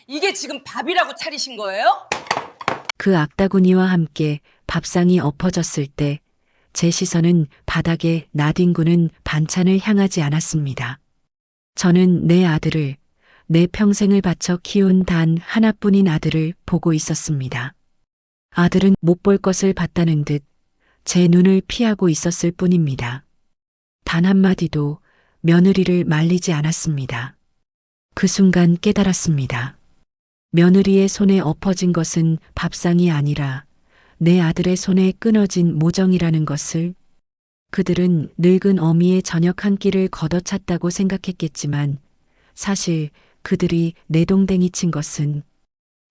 이게 지금 밥이라고 차리신 거예요? 그 악다구니와 함께 밥상이 엎어졌을 때 제 시선은 바닥에 나뒹구는 반찬을 향하지 않았습니다. 저는 내 아들을, 내 평생을 바쳐 키운 단 하나뿐인 아들을 보고 있었습니다. 아들은 못 볼 것을 봤다는 듯 제 눈을 피하고 있었을 뿐입니다. 단 한마디도 며느리를 말리지 않았습니다. 그 순간 깨달았습니다. 며느리의 손에 엎어진 것은 밥상이 아니라 내 아들의 손에 끊어진 모정이라는 것을. 그들은 늙은 어미의 저녁 한 끼를 걷어찼다고 생각했겠지만 사실 그들이 내동댕이 친 것은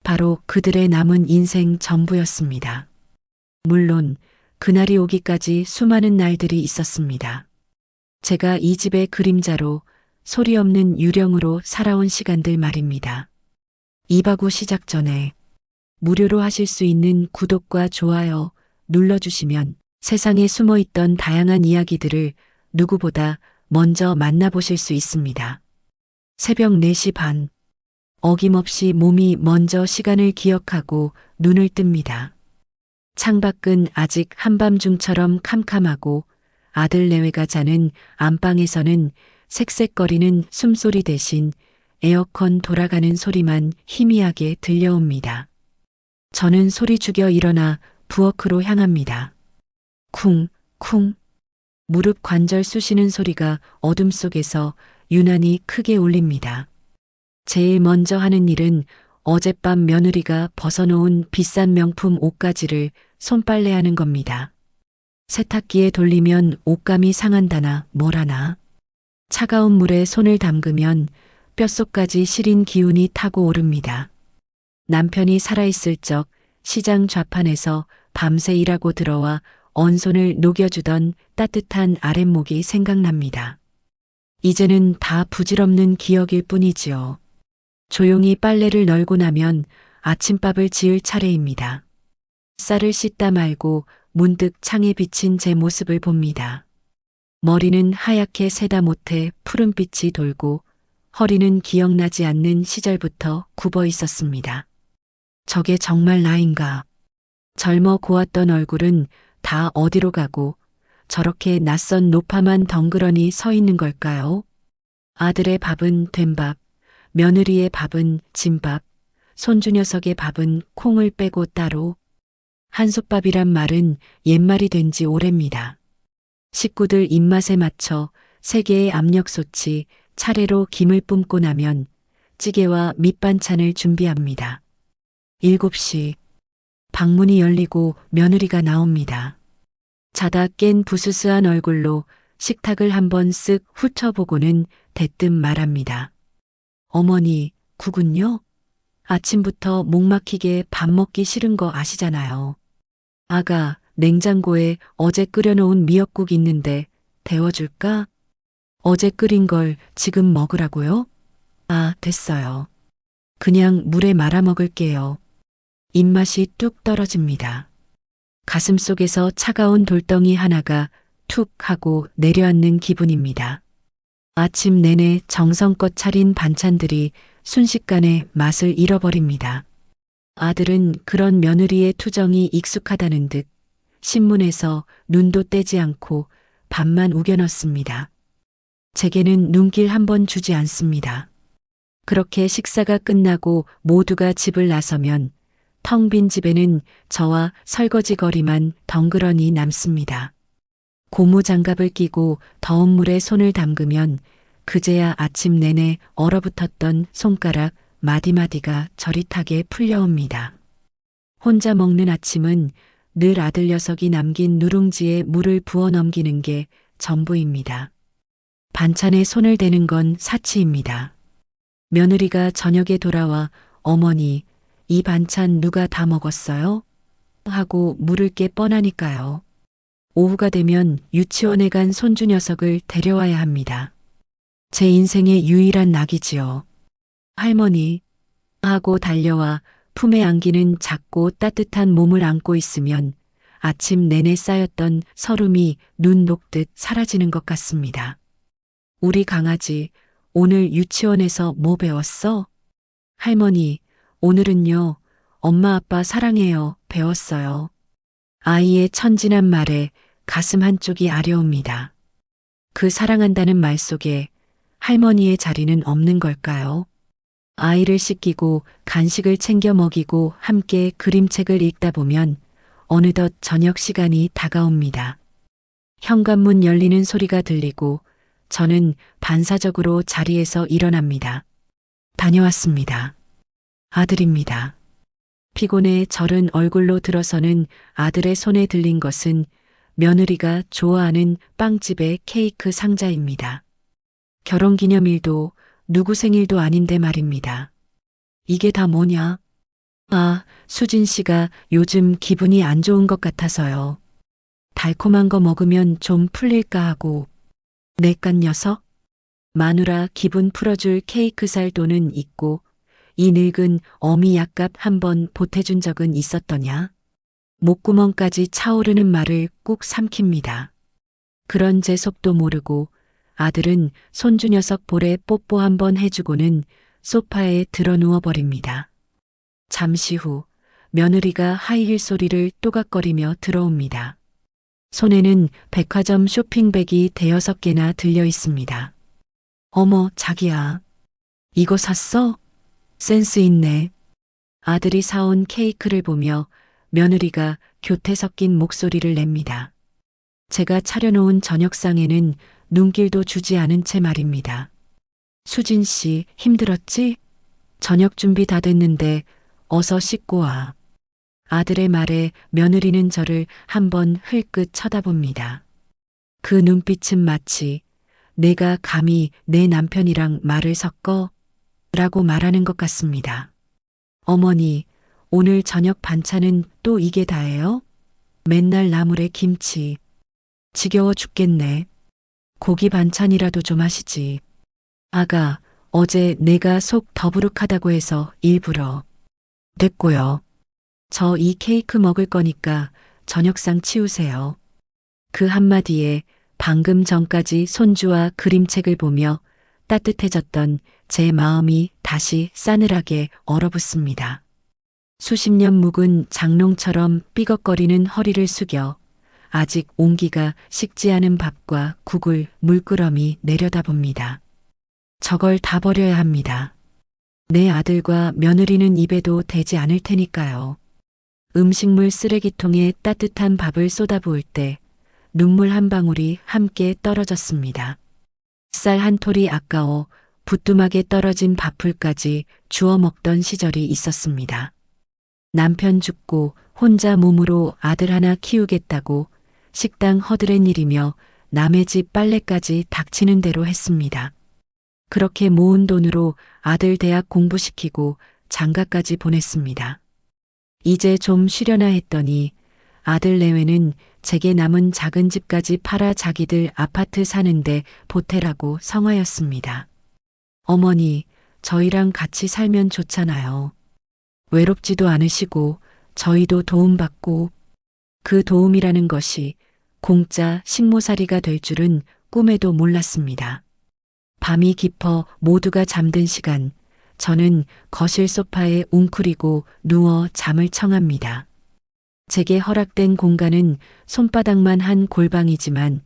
바로 그들의 남은 인생 전부였습니다. 물론 그날이 오기까지 수많은 날들이 있었습니다. 제가 이 집의 그림자로 소리 없는 유령으로 살아온 시간들 말입니다. 이바구 시작 전에 무료로 하실 수 있는 구독과 좋아요 눌러주시면 세상에 숨어있던 다양한 이야기들을 누구보다 먼저 만나보실 수 있습니다. 새벽 4시 반. 어김없이 몸이 먼저 시간을 기억하고 눈을 뜹니다. 창밖은 아직 한밤중처럼 캄캄하고 아들 내외가 자는 안방에서는 색색거리는 숨소리 대신 에어컨 돌아가는 소리만 희미하게 들려옵니다. 저는 소리 죽여 일어나 부엌으로 향합니다. 쿵, 쿵. 무릎 관절 쑤시는 소리가 어둠 속에서 유난히 크게 울립니다. 제일 먼저 하는 일은 어젯밤 며느리가 벗어놓은 비싼 명품 옷가지를 손빨래하는 겁니다. 세탁기에 돌리면 옷감이 상한다나 뭐라나. 차가운 물에 손을 담그면 뼛속까지 시린 기운이 타고 오릅니다. 남편이 살아있을 적 시장 좌판에서 밤새 일하고 들어와 언손을 녹여주던 따뜻한 아랫목이 생각납니다. 이제는 다 부질없는 기억일 뿐이지요. 조용히 빨래를 널고 나면 아침밥을 지을 차례입니다. 쌀을 씻다 말고 문득 창에 비친 제 모습을 봅니다. 머리는 하얗게 세다 못해 푸른빛이 돌고 허리는 기억나지 않는 시절부터 굽어 있었습니다. 저게 정말 나인가? 젊어 고왔던 얼굴은 다 어디로 가고 저렇게 낯선 노파만 덩그러니 서 있는 걸까요? 아들의 밥은 된밥, 며느리의 밥은 진밥, 손주 녀석의 밥은 콩을 빼고 따로. 한솥밥이란 말은 옛말이 된 지 오래입니다. 식구들 입맛에 맞춰 3개의 압력솥이 차례로 김을 뿜고 나면 찌개와 밑반찬을 준비합니다. 7시. 방문이 열리고 며느리가 나옵니다. 자다 깬 부스스한 얼굴로 식탁을 한번 쓱 훑어보고는 대뜸 말합니다. 어머니, 국은요? 아침부터 목 막히게 밥 먹기 싫은 거 아시잖아요. 아가, 냉장고에 어제 끓여놓은 미역국 있는데 데워줄까? 어제 끓인 걸 지금 먹으라고요? 아, 됐어요. 그냥 물에 말아 먹을게요. 입맛이 뚝 떨어집니다. 가슴 속에서 차가운 돌덩이 하나가 툭 하고 내려앉는 기분입니다. 아침 내내 정성껏 차린 반찬들이 순식간에 맛을 잃어버립니다. 아들은 그런 며느리의 투정이 익숙하다는 듯 신문에서 눈도 떼지 않고 밥만 우겨 넣습니다. 제게는 눈길 한 번 주지 않습니다. 그렇게 식사가 끝나고 모두가 집을 나서면 텅 빈 집에는 저와 설거지 거리만 덩그러니 남습니다. 고무장갑을 끼고 더운 물에 손을 담그면 그제야 아침 내내 얼어붙었던 손가락 마디마디가 저릿하게 풀려옵니다. 혼자 먹는 아침은 늘 아들 녀석이 남긴 누룽지에 물을 부어 넘기는 게 전부입니다. 반찬에 손을 대는 건 사치입니다. 며느리가 저녁에 돌아와 어머니, 이 반찬 누가 다 먹었어요? 하고 물을 게 뻔하니까요. 오후가 되면 유치원에 간 손주 녀석을 데려와야 합니다. 제 인생의 유일한 낙이지요. 할머니 하고 달려와 품에 안기는 작고 따뜻한 몸을 안고 있으면 아침 내내 쌓였던 서름이 눈 녹듯 사라지는 것 같습니다. 우리 강아지 오늘 유치원에서 뭐 배웠어? 할머니, 오늘은요, 엄마 아빠 사랑해요, 배웠어요. 아이의 천진한 말에 가슴 한쪽이 아려옵니다. 그 사랑한다는 말 속에 할머니의 자리는 없는 걸까요? 아이를 씻기고 간식을 챙겨 먹이고 함께 그림책을 읽다 보면 어느덧 저녁 시간이 다가옵니다. 현관문 열리는 소리가 들리고 저는 반사적으로 자리에서 일어납니다. 다녀왔습니다. 아들입니다. 피곤해 절은 얼굴로 들어서는 아들의 손에 들린 것은 며느리가 좋아하는 빵집의 케이크 상자입니다. 결혼기념일도 누구 생일도 아닌데 말입니다. 이게 다 뭐냐? 아, 수진 씨가 요즘 기분이 안 좋은 것 같아서요. 달콤한 거 먹으면 좀 풀릴까 하고. 내깟 녀석? 마누라 기분 풀어줄 케이크 살 돈은 있고 이 늙은 어미 약값 한번 보태준 적은 있었더냐? 목구멍까지 차오르는 말을 꾹 삼킵니다. 그런 제 속도 모르고 아들은 손주 녀석 볼에 뽀뽀 한번 해주고는 소파에 드러 누워버립니다. 잠시 후 며느리가 하이힐 소리를 또각거리며 들어옵니다. 손에는 백화점 쇼핑백이 대여섯 개나 들려 있습니다. 어머, 자기야. 이거 샀어? 센스 있네. 아들이 사온 케이크를 보며 며느리가 교태 섞인 목소리를 냅니다. 제가 차려놓은 저녁상에는 눈길도 주지 않은 채 말입니다. 수진 씨, 힘들었지? 저녁 준비 다 됐는데 어서 씻고 와. 아들의 말에 며느리는 저를 한번 흘끗 쳐다봅니다. 그 눈빛은 마치 내가 감히 내 남편이랑 말을 섞어? 라고 말하는 것 같습니다. 어머니, 오늘 저녁 반찬은 또 이게 다예요? 맨날 나물에 김치. 지겨워 죽겠네. 고기 반찬이라도 좀 하시지. 아가, 어제 내가 속 더부룩하다고 해서 일부러. 됐고요. 저 이 케이크 먹을 거니까 저녁상 치우세요. 그 한마디에 방금 전까지 손주와 그림책을 보며 따뜻해졌던 제 마음이 다시 싸늘하게 얼어붙습니다. 수십 년 묵은 장롱처럼 삐걱거리는 허리를 숙여 아직 온기가 식지 않은 밥과 국을 물끄러미 내려다봅니다. 저걸 다 버려야 합니다. 내 아들과 며느리는 입에도 대지 않을 테니까요. 음식물 쓰레기통에 따뜻한 밥을 쏟아부을 때 눈물 한 방울이 함께 떨어졌습니다. 쌀 한 톨이 아까워 부뚜막에 떨어진 밥풀까지 주워 먹던 시절이 있었습니다. 남편 죽고 혼자 몸으로 아들 하나 키우겠다고 식당 허드렛 일이며 남의 집 빨래까지 닥치는 대로 했습니다. 그렇게 모은 돈으로 아들 대학 공부시키고 장가까지 보냈습니다. 이제 좀 쉬려나 했더니 아들 내외는 제게 남은 작은 집까지 팔아 자기들 아파트 사는데 보태라고 성화였습니다. 어머니, 저희랑 같이 살면 좋잖아요. 외롭지도 않으시고 저희도 도움받고 그 도움이라는 것이 공짜 식모살이가 될 줄은 꿈에도 몰랐습니다. 밤이 깊어 모두가 잠든 시간, 저는 거실 소파에 웅크리고 누워 잠을 청합니다. 제게 허락된 공간은 손바닥만 한 골방이지만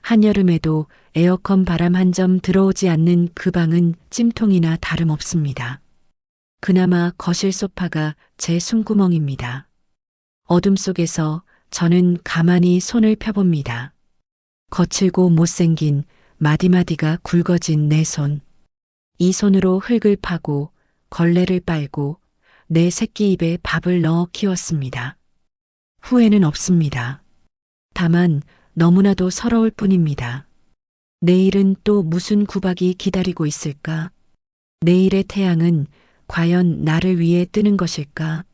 한여름에도 에어컨 바람 한 점 들어오지 않는 그 방은 찜통이나 다름없습니다. 그나마 거실 소파가 제 숨구멍입니다. 어둠 속에서 저는 가만히 손을 펴봅니다. 거칠고 못생긴 마디마디가 굵어진 내 손. 이 손으로 흙을 파고 걸레를 빨고 내 새끼 입에 밥을 넣어 키웠습니다. 후회는 없습니다. 다만 너무나도 서러울 뿐입니다. 내일은 또 무슨 구박이 기다리고 있을까? 내일의 태양은 과연 나를 위해 뜨는 것일까?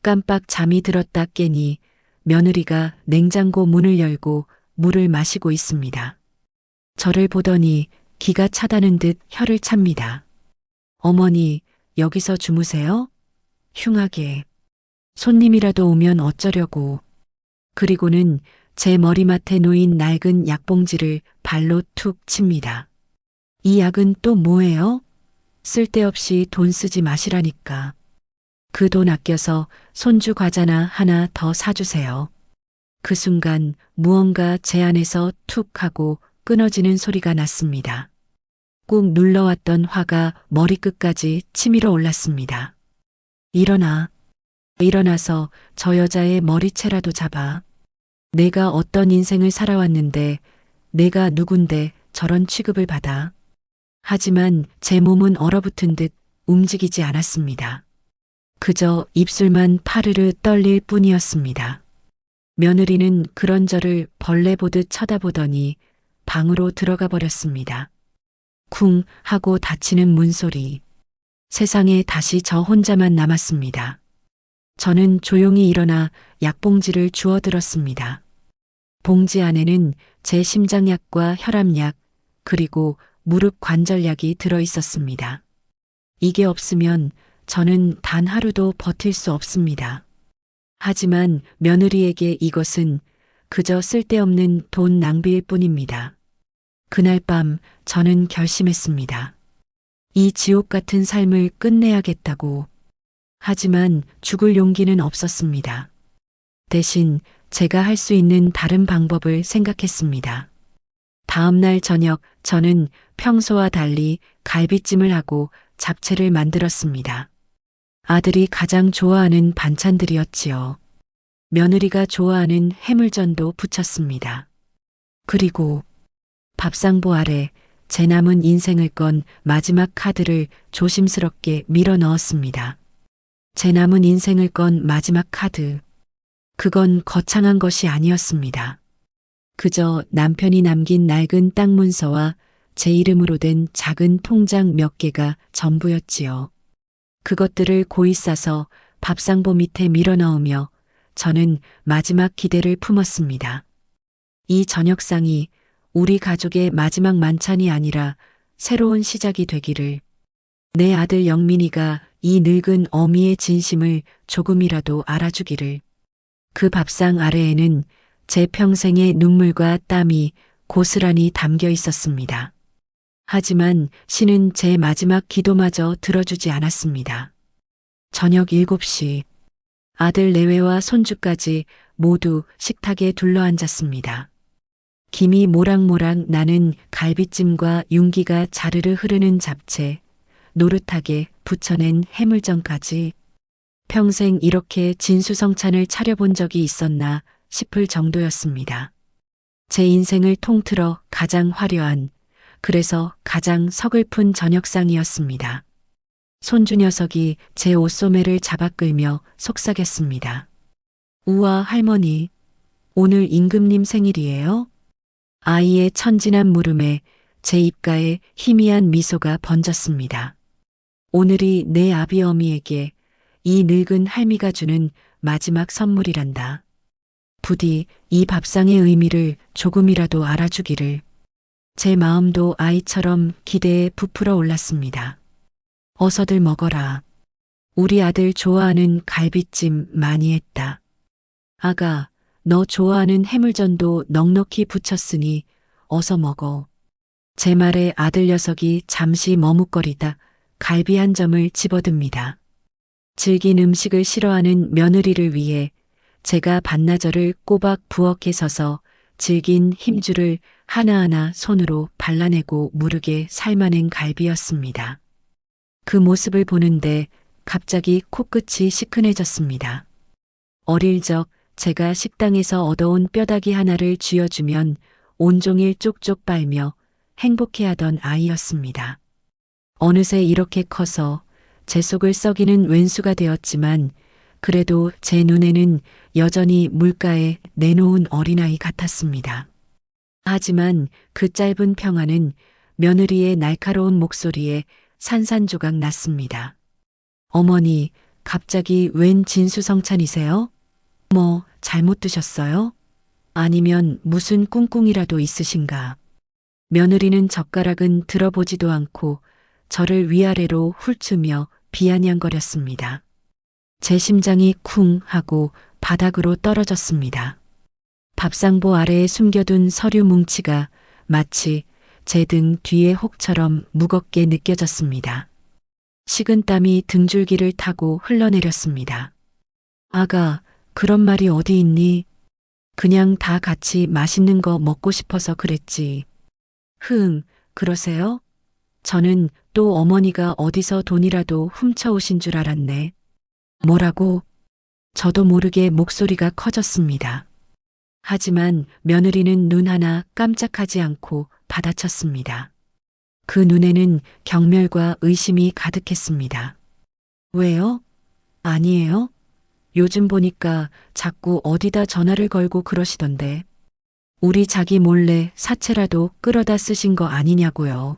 깜빡 잠이 들었다 깨니 며느리가 냉장고 문을 열고 물을 마시고 있습니다. 저를 보더니 기가 차다는 듯 혀를 찹니다. 어머니, 여기서 주무세요? 흉하게. 손님이라도 오면 어쩌려고. 그리고는 제 머리맡에 놓인 낡은 약봉지를 발로 툭 칩니다. 이 약은 또 뭐예요? 쓸데없이 돈 쓰지 마시라니까. 그 돈 아껴서 손주 과자나 하나 더 사주세요. 그 순간 무언가 제 안에서 툭 하고 끊어지는 소리가 났습니다. 꾹 눌러왔던 화가 머리끝까지 치밀어 올랐습니다. 일어나. 일어나서 저 여자의 머리채라도 잡아. 내가 어떤 인생을 살아왔는데, 내가 누군데 저런 취급을 받아. 하지만 제 몸은 얼어붙은 듯 움직이지 않았습니다. 그저 입술만 파르르 떨릴 뿐이었습니다. 며느리는 그런 저를 벌레 보듯 쳐다보더니 방으로 들어가 버렸습니다. 쿵 하고 닫히는 문소리. 세상에 다시 저 혼자만 남았습니다. 저는 조용히 일어나 약봉지를 주워들었습니다. 봉지 안에는 제 심장약과 혈압약, 그리고 무릎 관절약이 들어 있었습니다. 이게 없으면 저는 단 하루도 버틸 수 없습니다. 하지만 며느리에게 이것은 그저 쓸데없는 돈 낭비일 뿐입니다. 그날 밤 저는 결심했습니다. 이 지옥 같은 삶을 끝내야겠다고. 하지만 죽을 용기는 없었습니다. 대신 제가 할 수 있는 다른 방법을 생각했습니다. 다음 날 저녁 저는 평소와 달리 갈비찜을 하고 잡채를 만들었습니다. 아들이 가장 좋아하는 반찬들이었지요. 며느리가 좋아하는 해물전도 부쳤습니다. 그리고 밥상보 아래 제 남은 인생을 건 마지막 카드를 조심스럽게 밀어 넣었습니다. 제 남은 인생을 건 마지막 카드. 그건 거창한 것이 아니었습니다. 그저 남편이 남긴 낡은 땅 문서와 제 이름으로 된 작은 통장 몇 개가 전부였지요. 그것들을 고이 싸서 밥상보 밑에 밀어 넣으며 저는 마지막 기대를 품었습니다. 이 저녁상이 우리 가족의 마지막 만찬이 아니라 새로운 시작이 되기를. 내 아들 영민이가 이 늙은 어미의 진심을 조금이라도 알아주기를. 그 밥상 아래에는 제 평생의 눈물과 땀이 고스란히 담겨 있었습니다. 하지만 신은 제 마지막 기도마저 들어주지 않았습니다. 저녁 7시 아들 내외와 손주까지 모두 식탁에 둘러앉았습니다. 김이 모락모락 나는 갈비찜과 윤기가 자르르 흐르는 잡채, 노릇하게 부쳐낸 해물전까지. 평생 이렇게 진수성찬을 차려본 적이 있었나 싶을 정도였습니다. 제 인생을 통틀어 가장 화려한, 그래서 가장 서글픈 저녁상이었습니다. 손주 녀석이 제 옷소매를 잡아 끌며 속삭였습니다. 우와 할머니, 오늘 임금님 생일이에요? 아이의 천진한 물음에 제 입가에 희미한 미소가 번졌습니다. 오늘이 내 아비어미에게 이 늙은 할미가 주는 마지막 선물이란다. 부디 이 밥상의 의미를 조금이라도 알아주기를. 제 마음도 아이처럼 기대에 부풀어 올랐습니다. 어서들 먹어라. 우리 아들 좋아하는 갈비찜 많이 했다. 아가, 너 좋아하는 해물전도 넉넉히 부쳤으니 어서 먹어. 제 말에 아들 녀석이 잠시 머뭇거리다 갈비 한 점을 집어듭니다. 질긴 음식을 싫어하는 며느리를 위해 제가 반나절을 꼬박 부엌에 서서 질긴 힘줄을 하나하나 손으로 발라내고 무르게 삶아낸 갈비였습니다. 그 모습을 보는데 갑자기 코끝이 시큰해졌습니다. 어릴 적 제가 식당에서 얻어온 뼈다귀 하나를 쥐어주면 온종일 쪽쪽 빨며 행복해하던 아이였습니다. 어느새 이렇게 커서 제 속을 썩이는 왼수가 되었지만 그래도 제 눈에는 여전히 물가에 내놓은 어린아이 같았습니다. 하지만 그 짧은 평화는 며느리의 날카로운 목소리에 산산조각 났습니다. 어머니, 갑자기 웬 진수성찬이세요? 뭐 잘못 드셨어요? 아니면 무슨 꿍꿍이라도 있으신가? 며느리는 젓가락은 들어보지도 않고 저를 위아래로 훑으며 비아냥거렸습니다. 제 심장이 쿵 하고 바닥으로 떨어졌습니다. 밥상보 아래에 숨겨둔 서류 뭉치가 마치 제 등 뒤에 혹처럼 무겁게 느껴졌습니다. 식은땀이 등줄기를 타고 흘러내렸습니다. 아가, 그런 말이 어디 있니? 그냥 다 같이 맛있는 거 먹고 싶어서 그랬지. 그러세요? 저는 또 어머니가 어디서 돈이라도 훔쳐오신 줄 알았네. 뭐라고? 저도 모르게 목소리가 커졌습니다. 하지만 며느리는 눈 하나 깜짝하지 않고 받아쳤습니다. 그 눈에는 경멸과 의심이 가득했습니다. 왜요? 아니에요? 요즘 보니까 자꾸 어디다 전화를 걸고 그러시던데. 우리 자기 몰래 사채라도 끌어다 쓰신 거 아니냐고요.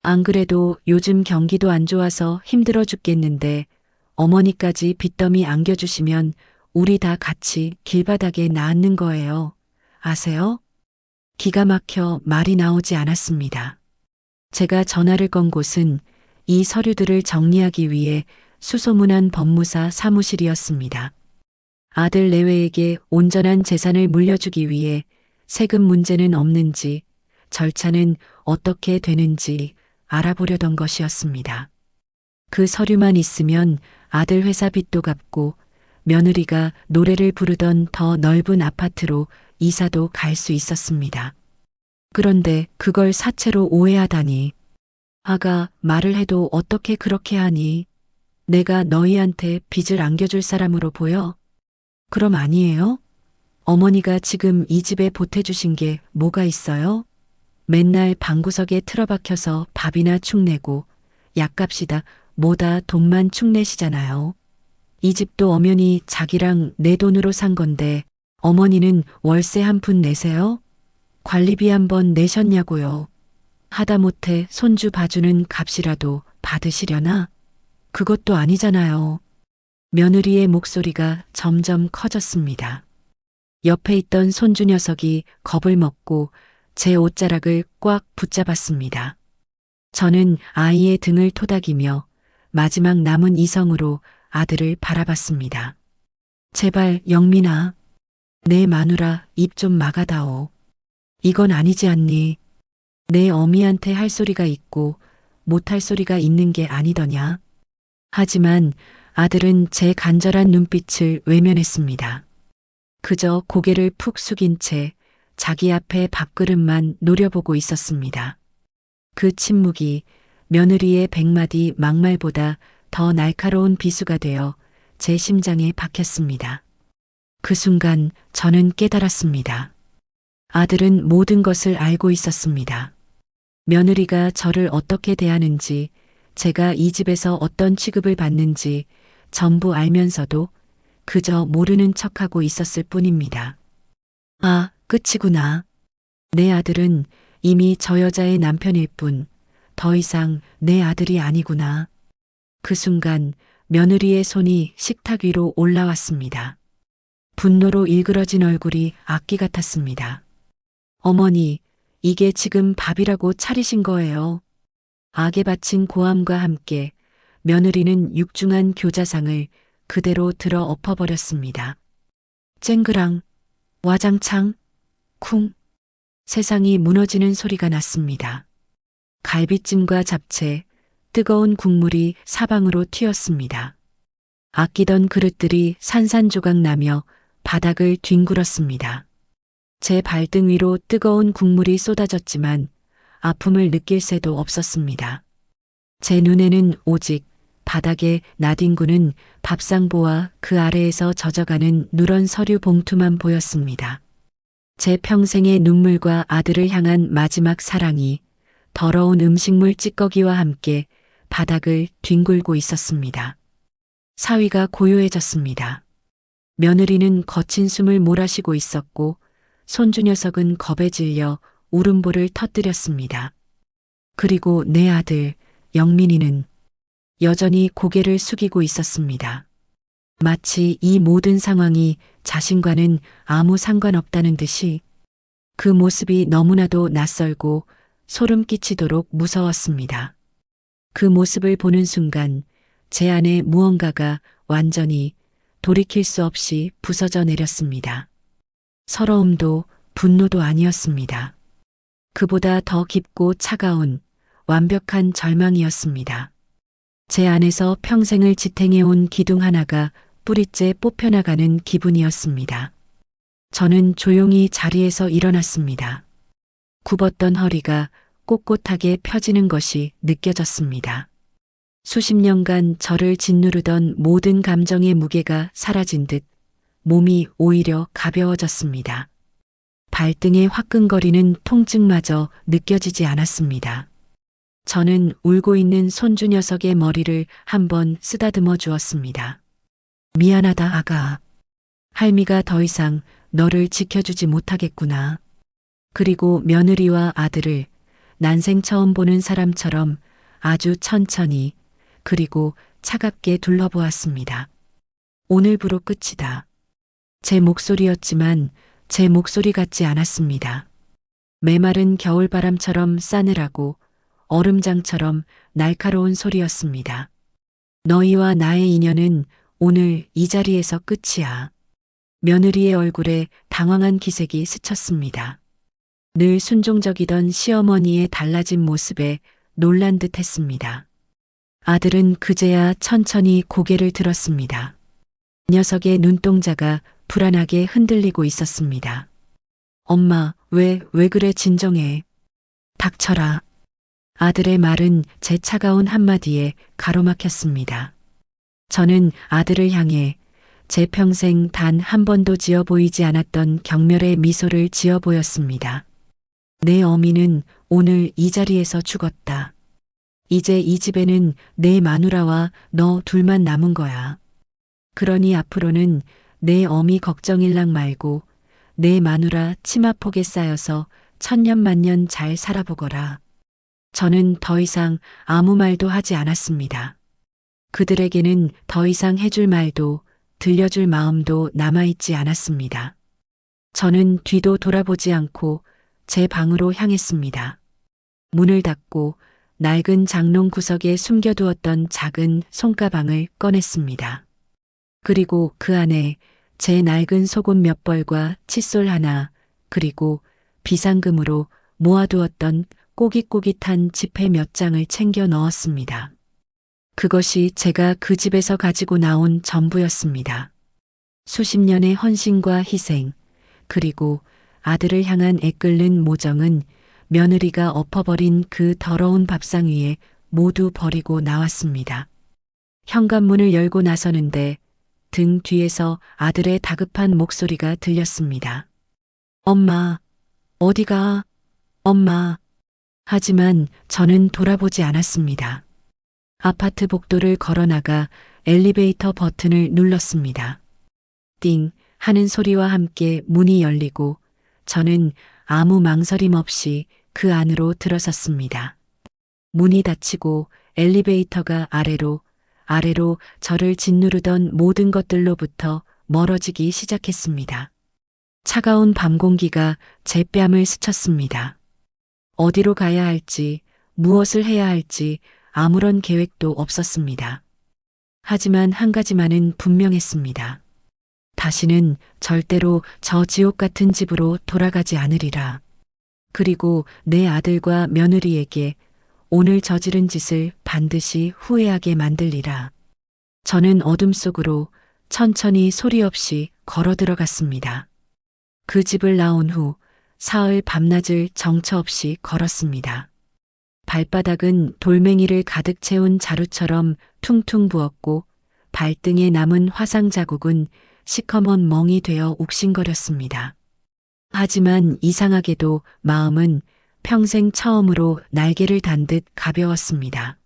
안 그래도 요즘 경기도 안 좋아서 힘들어 죽겠는데 어머니까지 빚더미 안겨주시면 우리 다 같이 길바닥에 놔앉는 거예요. 아세요? 기가 막혀 말이 나오지 않았습니다. 제가 전화를 건 곳은 이 서류들을 정리하기 위해 수소문한 법무사 사무실이었습니다. 아들 내외에게 온전한 재산을 물려주기 위해 세금 문제는 없는지, 절차는 어떻게 되는지 알아보려던 것이었습니다. 그 서류만 있으면 아들 회사 빚도 갚고 며느리가 노래를 부르던 더 넓은 아파트로 이사도 갈 수 있었습니다. 그런데 그걸 사채로 오해하다니. 아가, 말을 해도 어떻게 그렇게 하니? 내가 너희한테 빚을 안겨줄 사람으로 보여? 그럼 아니에요? 어머니가 지금 이 집에 보태주신 게 뭐가 있어요? 맨날 방구석에 틀어박혀서 밥이나 축내고 약값이다 뭐다 돈만 축내시잖아요. 이 집도 엄연히 자기랑 내 돈으로 산 건데 어머니는 월세 한 푼 내세요? 관리비 한번 내셨냐고요. 하다못해 손주 봐주는 값이라도 받으시려나? 그것도 아니잖아요. 며느리의 목소리가 점점 커졌습니다. 옆에 있던 손주 녀석이 겁을 먹고 제 옷자락을 꽉 붙잡았습니다. 저는 아이의 등을 토닥이며 마지막 남은 이성으로 아들을 바라봤습니다. 제발 영민아, 내 마누라 입 좀 막아다오. 이건 아니지 않니? 내 어미한테 할 소리가 있고 못할 소리가 있는 게 아니더냐? 하지만 아들은 제 간절한 눈빛을 외면했습니다. 그저 고개를 푹 숙인 채 자기 앞에 밥그릇만 노려보고 있었습니다. 그 침묵이 며느리의 100마디 막말보다 더 날카로운 비수가 되어 제 심장에 박혔습니다. 그 순간 저는 깨달았습니다. 아들은 모든 것을 알고 있었습니다. 며느리가 저를 어떻게 대하는지, 제가 이 집에서 어떤 취급을 받는지 전부 알면서도 그저 모르는 척하고 있었을 뿐입니다. 아, 끝이구나. 내 아들은 이미 저 여자의 남편일 뿐, 더 이상 내 아들이 아니구나. 그 순간 며느리의 손이 식탁 위로 올라왔습니다. 분노로 일그러진 얼굴이 악기 같았습니다. 어머니, 이게 지금 밥이라고 차리신 거예요. 악에 바친 고함과 함께 며느리는 육중한 교자상을 그대로 들어 엎어버렸습니다. 쨍그랑, 와장창, 쿵. 세상이 무너지는 소리가 났습니다. 갈비찜과 잡채, 뜨거운 국물이 사방으로 튀었습니다. 아끼던 그릇들이 산산조각 나며 바닥을 뒹굴었습니다. 제 발등 위로 뜨거운 국물이 쏟아졌지만 아픔을 느낄 새도 없었습니다. 제 눈에는 오직 바닥에 나뒹구는 밥상보와 그 아래에서 젖어가는 누런 서류 봉투만 보였습니다. 제 평생의 눈물과 아들을 향한 마지막 사랑이 더러운 음식물 찌꺼기와 함께 바닥을 뒹굴고 있었습니다. 사위가 고요해졌습니다. 며느리는 거친 숨을 몰아쉬고 있었고 손주 녀석은 겁에 질려 울음보를 터뜨렸습니다. 그리고 내 아들 영민이는 여전히 고개를 숙이고 있었습니다. 마치 이 모든 상황이 자신과는 아무 상관없다는 듯이 그 모습이 너무나도 낯설고 소름 끼치도록 무서웠습니다. 그 모습을 보는 순간 제 안에 무언가가 완전히 돌이킬 수 없이 부서져 내렸습니다. 서러움도 분노도 아니었습니다. 그보다 더 깊고 차가운 완벽한 절망이었습니다. 제 안에서 평생을 지탱해온 기둥 하나가 뿌리째 뽑혀나가는 기분이었습니다. 저는 조용히 자리에서 일어났습니다. 굽었던 허리가 꼿꼿하게 펴지는 것이 느껴졌습니다. 수십 년간 저를 짓누르던 모든 감정의 무게가 사라진 듯 몸이 오히려 가벼워졌습니다. 발등에 화끈거리는 통증마저 느껴지지 않았습니다. 저는 울고 있는 손주 녀석의 머리를 한번 쓰다듬어 주었습니다. 미안하다, 아가. 할미가 더 이상 너를 지켜주지 못하겠구나. 그리고 며느리와 아들을 난생 처음 보는 사람처럼 아주 천천히 그리고 차갑게 둘러보았습니다. 오늘부로 끝이다. 제 목소리였지만 제 목소리 같지 않았습니다. 메마른 겨울바람처럼 싸늘하고 얼음장처럼 날카로운 소리였습니다. 너희와 나의 인연은 오늘 이 자리에서 끝이야. 며느리의 얼굴에 당황한 기색이 스쳤습니다. 늘 순종적이던 시어머니의 달라진 모습에 놀란 듯 했습니다. 아들은 그제야 천천히 고개를 들었습니다. 녀석의 눈동자가 불안하게 흔들리고 있었습니다. 엄마, 왜 그래, 진정해. 닥쳐라. 아들의 말은 제 차가운 한마디에 가로막혔습니다. 저는 아들을 향해 제 평생 단 한 번도 지어 보이지 않았던 경멸의 미소를 지어 보였습니다. 내 어미는 오늘 이 자리에서 죽었다. 이제 이 집에는 내 마누라와 너 둘만 남은 거야. 그러니 앞으로는 내 어미 걱정일랑 말고 내 마누라 치마폭에 쌓여서 천년만년 잘 살아보거라. 저는 더 이상 아무 말도 하지 않았습니다. 그들에게는 더 이상 해줄 말도 들려줄 마음도 남아있지 않았습니다. 저는 뒤도 돌아보지 않고 제 방으로 향했습니다. 문을 닫고 낡은 장롱 구석에 숨겨두었던 작은 손가방을 꺼냈습니다. 그리고 그 안에 제 낡은 속옷 몇 벌과 칫솔 하나, 그리고 비상금으로 모아두었던 꼬깃꼬깃한 지폐 몇 장을 챙겨 넣었습니다. 그것이 제가 그 집에서 가지고 나온 전부였습니다. 수십 년의 헌신과 희생, 그리고 아들을 향한 애끓는 모정은 며느리가 엎어버린 그 더러운 밥상 위에 모두 버리고 나왔습니다. 현관문을 열고 나서는데 등 뒤에서 아들의 다급한 목소리가 들렸습니다. 엄마, 어디가? 엄마. 하지만 저는 돌아보지 않았습니다. 아파트 복도를 걸어나가 엘리베이터 버튼을 눌렀습니다. 띵 하는 소리와 함께 문이 열리고 저는 아무 망설임 없이 그 안으로 들어섰습니다. 문이 닫히고 엘리베이터가 아래로 저를 짓누르던 모든 것들로부터 멀어지기 시작했습니다. 차가운 밤 공기가 제 뺨을 스쳤습니다. 어디로 가야 할지, 무엇을 해야 할지 아무런 계획도 없었습니다. 하지만 한 가지만은 분명했습니다. 다시는 절대로 저 지옥 같은 집으로 돌아가지 않으리라. 그리고 내 아들과 며느리에게 오늘 저지른 짓을 반드시 후회하게 만들리라. 저는 어둠 속으로 천천히 소리 없이 걸어 들어갔습니다. 그 집을 나온 후 사흘 밤낮을 정처 없이 걸었습니다. 발바닥은 돌멩이를 가득 채운 자루처럼 퉁퉁 부었고 발등에 남은 화상 자국은 시커먼 멍이 되어 욱신거렸습니다. 하지만 이상하게도 마음은 평생 처음으로 날개를 단 듯 가벼웠습니다.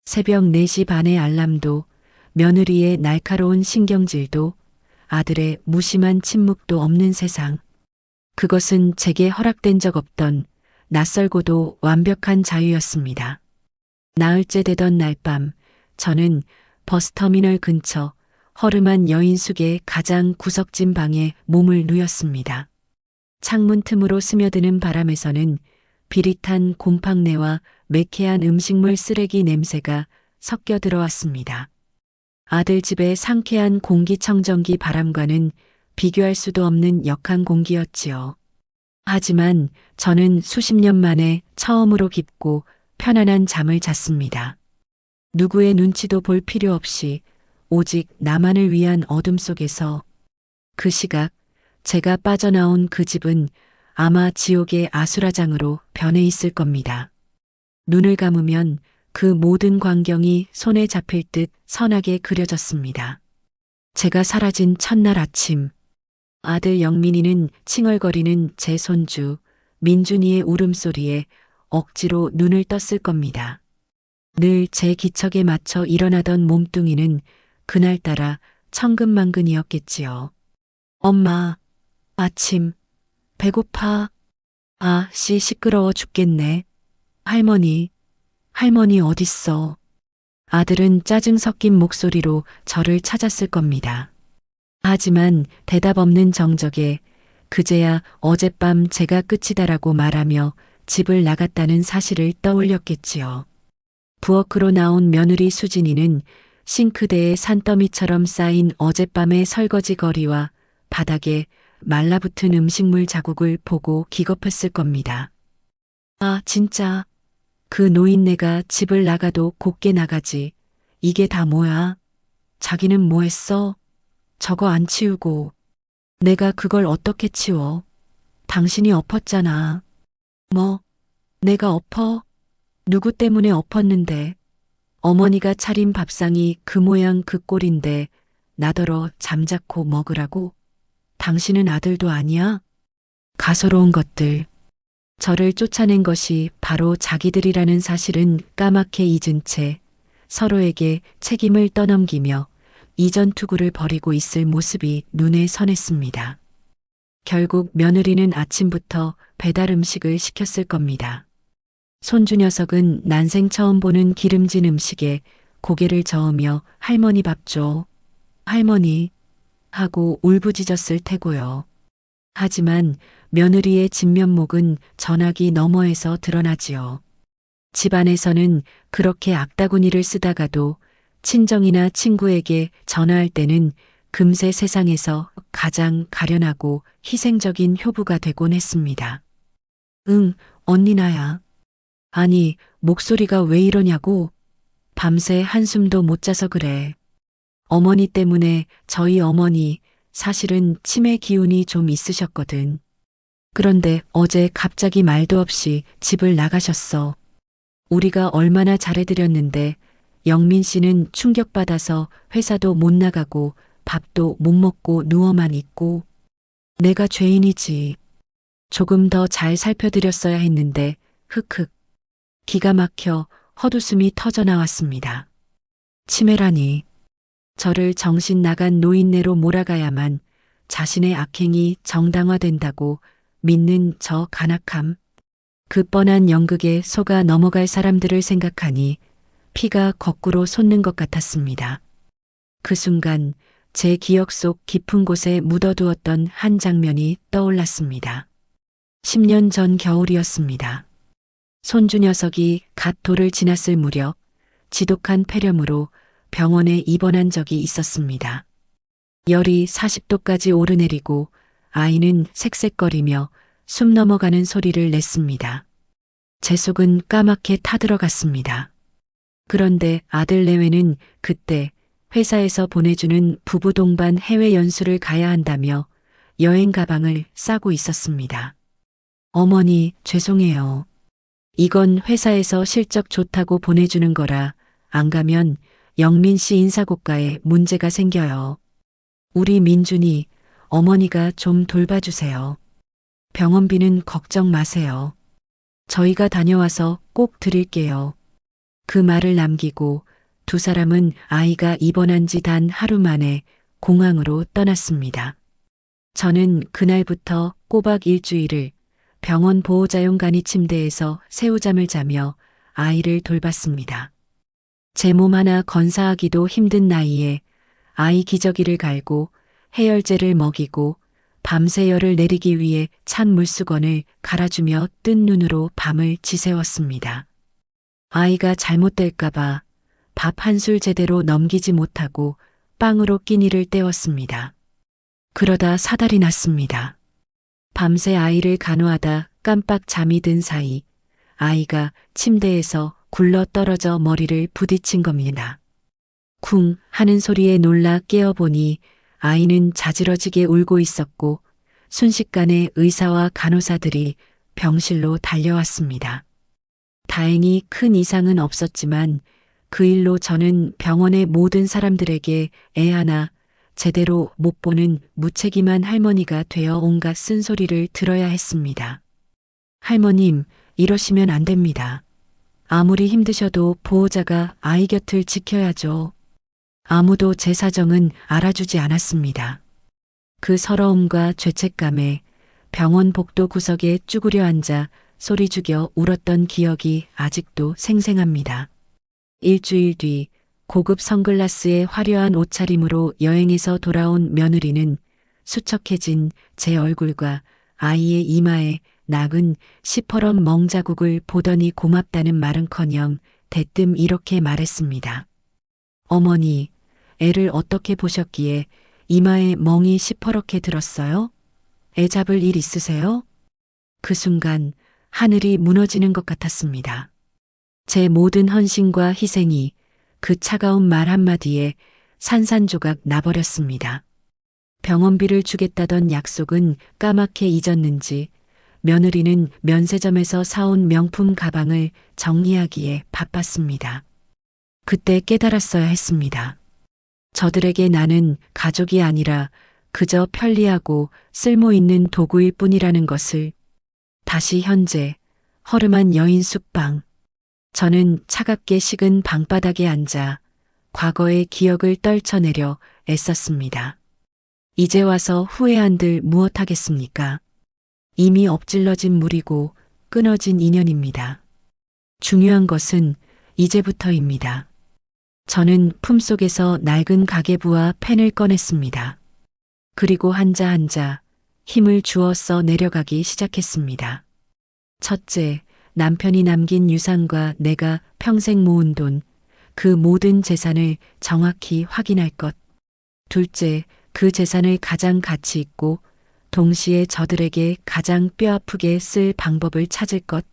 새벽 4시 반의 알람도, 며느리의 날카로운 신경질도, 아들의 무심한 침묵도 없는 세상. 그것은 제게 허락된 적 없던 낯설고도 완벽한 자유였습니다. 나흘째 되던 날 밤, 저는 버스터미널 근처 허름한 여인숙의 가장 구석진 방에 몸을 누였습니다. 창문 틈으로 스며드는 바람에서는 비릿한 곰팡내와 매캐한 음식물 쓰레기 냄새가 섞여 들어왔습니다. 아들 집의 상쾌한 공기청정기 바람과는 비교할 수도 없는 역한 공기였지요. 하지만 저는 수십 년 만에 처음으로 깊고 편안한 잠을 잤습니다. 누구의 눈치도 볼 필요 없이 오직 나만을 위한 어둠 속에서 그 시각 제가 빠져나온 그 집은 아마 지옥의 아수라장으로 변해 있을 겁니다. 눈을 감으면 그 모든 광경이 손에 잡힐 듯 선하게 그려졌습니다. 제가 사라진 첫날 아침, 아들 영민이는 칭얼거리는 제 손주 민준이의 울음소리에 억지로 눈을 떴을 겁니다. 늘 제 기척에 맞춰 일어나던 몸뚱이는 그날따라 천근만근이었겠지요. 엄마, 아침, 배고파. 씨 시끄러워 죽겠네. 할머니, 할머니 어딨어? 아들은 짜증 섞인 목소리로 저를 찾았을 겁니다. 하지만 대답 없는 정적에 그제야 어젯밤 제가 끝이다라고 말하며 집을 나갔다는 사실을 떠올렸겠지요. 부엌으로 나온 며느리 수진이는 싱크대에 산더미처럼 쌓인 어젯밤의 설거지 거리와 바닥에 말라붙은 음식물 자국을 보고 기겁했을 겁니다. 진짜. 그 노인네가 집을 나가도 곱게 나가지. 이게 다 뭐야? 자기는 뭐 했어? 저거 안 치우고. 내가 그걸 어떻게 치워? 당신이 엎었잖아. 뭐? 내가 엎어? 누구 때문에 엎었는데? 어머니가 차린 밥상이 그 모양 그 꼴인데 나더러 잠자코 먹으라고? 당신은 아들도 아니야? 가소로운 것들. 저를 쫓아낸 것이 바로 자기들이라는 사실은 까맣게 잊은 채 서로에게 책임을 떠넘기며 이전 투구를 벌이고 있을 모습이 눈에 선했습니다. 결국 며느리는 아침부터 배달 음식을 시켰을 겁니다. 손주 녀석은 난생 처음 보는 기름진 음식에 고개를 저으며 할머니 밥 줘. 할머니 하고 울부짖었을 테고요. 하지만 며느리의 진면목은 전화기 너머에서 드러나지요. 집안에서는 그렇게 악다구니를 쓰다가도 친정이나 친구에게 전화할 때는 금세 세상에서 가장 가련하고 희생적인 효부가 되곤 했습니다. 응, 언니 나야. 아니, 목소리가 왜 이러냐고? 밤새 한숨도 못 자서 그래. 어머니 때문에 저희 어머니 사실은 치매 기운이 좀 있으셨거든. 그런데 어제 갑자기 말도 없이 집을 나가셨어. 우리가 얼마나 잘해드렸는데 영민 씨는 충격받아서 회사도 못 나가고 밥도 못 먹고 누워만 있고. 내가 죄인이지. 조금 더 잘 살펴드렸어야 했는데 흑흑. 기가 막혀 헛웃음이 터져 나왔습니다. 치매라니. 저를 정신 나간 노인네로 몰아가야만 자신의 악행이 정당화된다고 믿는 저 간악함. 그 뻔한 연극에 속아 넘어갈 사람들을 생각하니 피가 거꾸로 솟는 것 같았습니다. 그 순간 제 기억 속 깊은 곳에 묻어두었던 한 장면이 떠올랐습니다. 10년 전 겨울이었습니다. 손주 녀석이 갓 돌을 지났을 무렵 지독한 폐렴으로 병원에 입원한 적이 있었습니다. 열이 40도까지 오르내리고 아이는 색색거리며 숨 넘어가는 소리를 냈습니다. 제 속은 까맣게 타들어갔습니다. 그런데 아들 내외는 그때 회사에서 보내주는 부부 동반 해외 연수를 가야 한다며 여행 가방을 싸고 있었습니다. 어머니, 죄송해요. 이건 회사에서 실적 좋다고 보내주는 거라 안 가면 영민 씨 인사고과에 문제가 생겨요. 우리 민준이 어머니가 좀 돌봐주세요. 병원비는 걱정 마세요. 저희가 다녀와서 꼭 드릴게요. 그 말을 남기고 두 사람은 아이가 입원한 지 단 하루 만에 공항으로 떠났습니다. 저는 그날부터 꼬박 일주일을 병원 보호자용 간이 침대에서 새우잠을 자며 아이를 돌봤습니다. 제 몸 하나 건사하기도 힘든 나이에 아이 기저귀를 갈고 해열제를 먹이고 밤새 열을 내리기 위해 찬 물수건을 갈아주며 뜬 눈으로 밤을 지새웠습니다. 아이가 잘못될까봐 밥 한 술 제대로 넘기지 못하고 빵으로 끼니를 때웠습니다. 그러다 사달이 났습니다. 밤새 아이를 간호하다 깜빡 잠이 든 사이 아이가 침대에서 굴러 떨어져 머리를 부딪힌 겁니다. 쿵 하는 소리에 놀라 깨어보니 아이는 자지러지게 울고 있었고 순식간에 의사와 간호사들이 병실로 달려왔습니다. 다행히 큰 이상은 없었지만 그 일로 저는 병원의 모든 사람들에게 애 하나 제대로 못 보는 무책임한 할머니가 되어 온갖 쓴소리를 들어야 했습니다. 할머님, 이러시면 안 됩니다. 아무리 힘드셔도 보호자가 아이 곁을 지켜야죠. 아무도 제 사정은 알아주지 않았습니다. 그 서러움과 죄책감에 병원 복도 구석에 쭈그려 앉아 소리 죽여 울었던 기억이 아직도 생생합니다. 일주일 뒤 고급 선글라스에 화려한 옷차림으로 여행에서 돌아온 며느리는 수척해진 제 얼굴과 아이의 이마에 nak은 시퍼런 멍자국을 보더니 고맙다는 말은커녕 대뜸 이렇게 말했습니다. 어머니, 애를 어떻게 보셨기에 이마에 멍이 시퍼렇게 들었어요? 애 잡을 일 있으세요? 그 순간 하늘이 무너지는 것 같았습니다. 제 모든 헌신과 희생이 그 차가운 말 한마디에 산산조각 나버렸습니다. 병원비를 주겠다던 약속은 까맣게 잊었는지 며느리는 면세점에서 사온 명품 가방을 정리하기에 바빴습니다. 그때 깨달았어야 했습니다. 저들에게 나는 가족이 아니라 그저 편리하고 쓸모있는 도구일 뿐이라는 것을. 다시 현재 허름한 여인 숙방. 저는 차갑게 식은 방바닥에 앉아 과거의 기억을 떨쳐내려 애썼습니다. 이제 와서 후회한들 무엇하겠습니까? 이미 엎질러진 물이고 끊어진 인연입니다. 중요한 것은 이제부터입니다. 저는 품속에서 낡은 가계부와 펜을 꺼냈습니다. 그리고 한자 한자 힘을 주어서 내려가기 시작했습니다. 첫째, 남편이 남긴 유산과 내가 평생 모은 돈, 그 모든 재산을 정확히 확인할 것. 둘째, 그 재산을 가장 가치 있고 동시에 저들에게 가장 뼈아프게 쓸 방법을 찾을 것.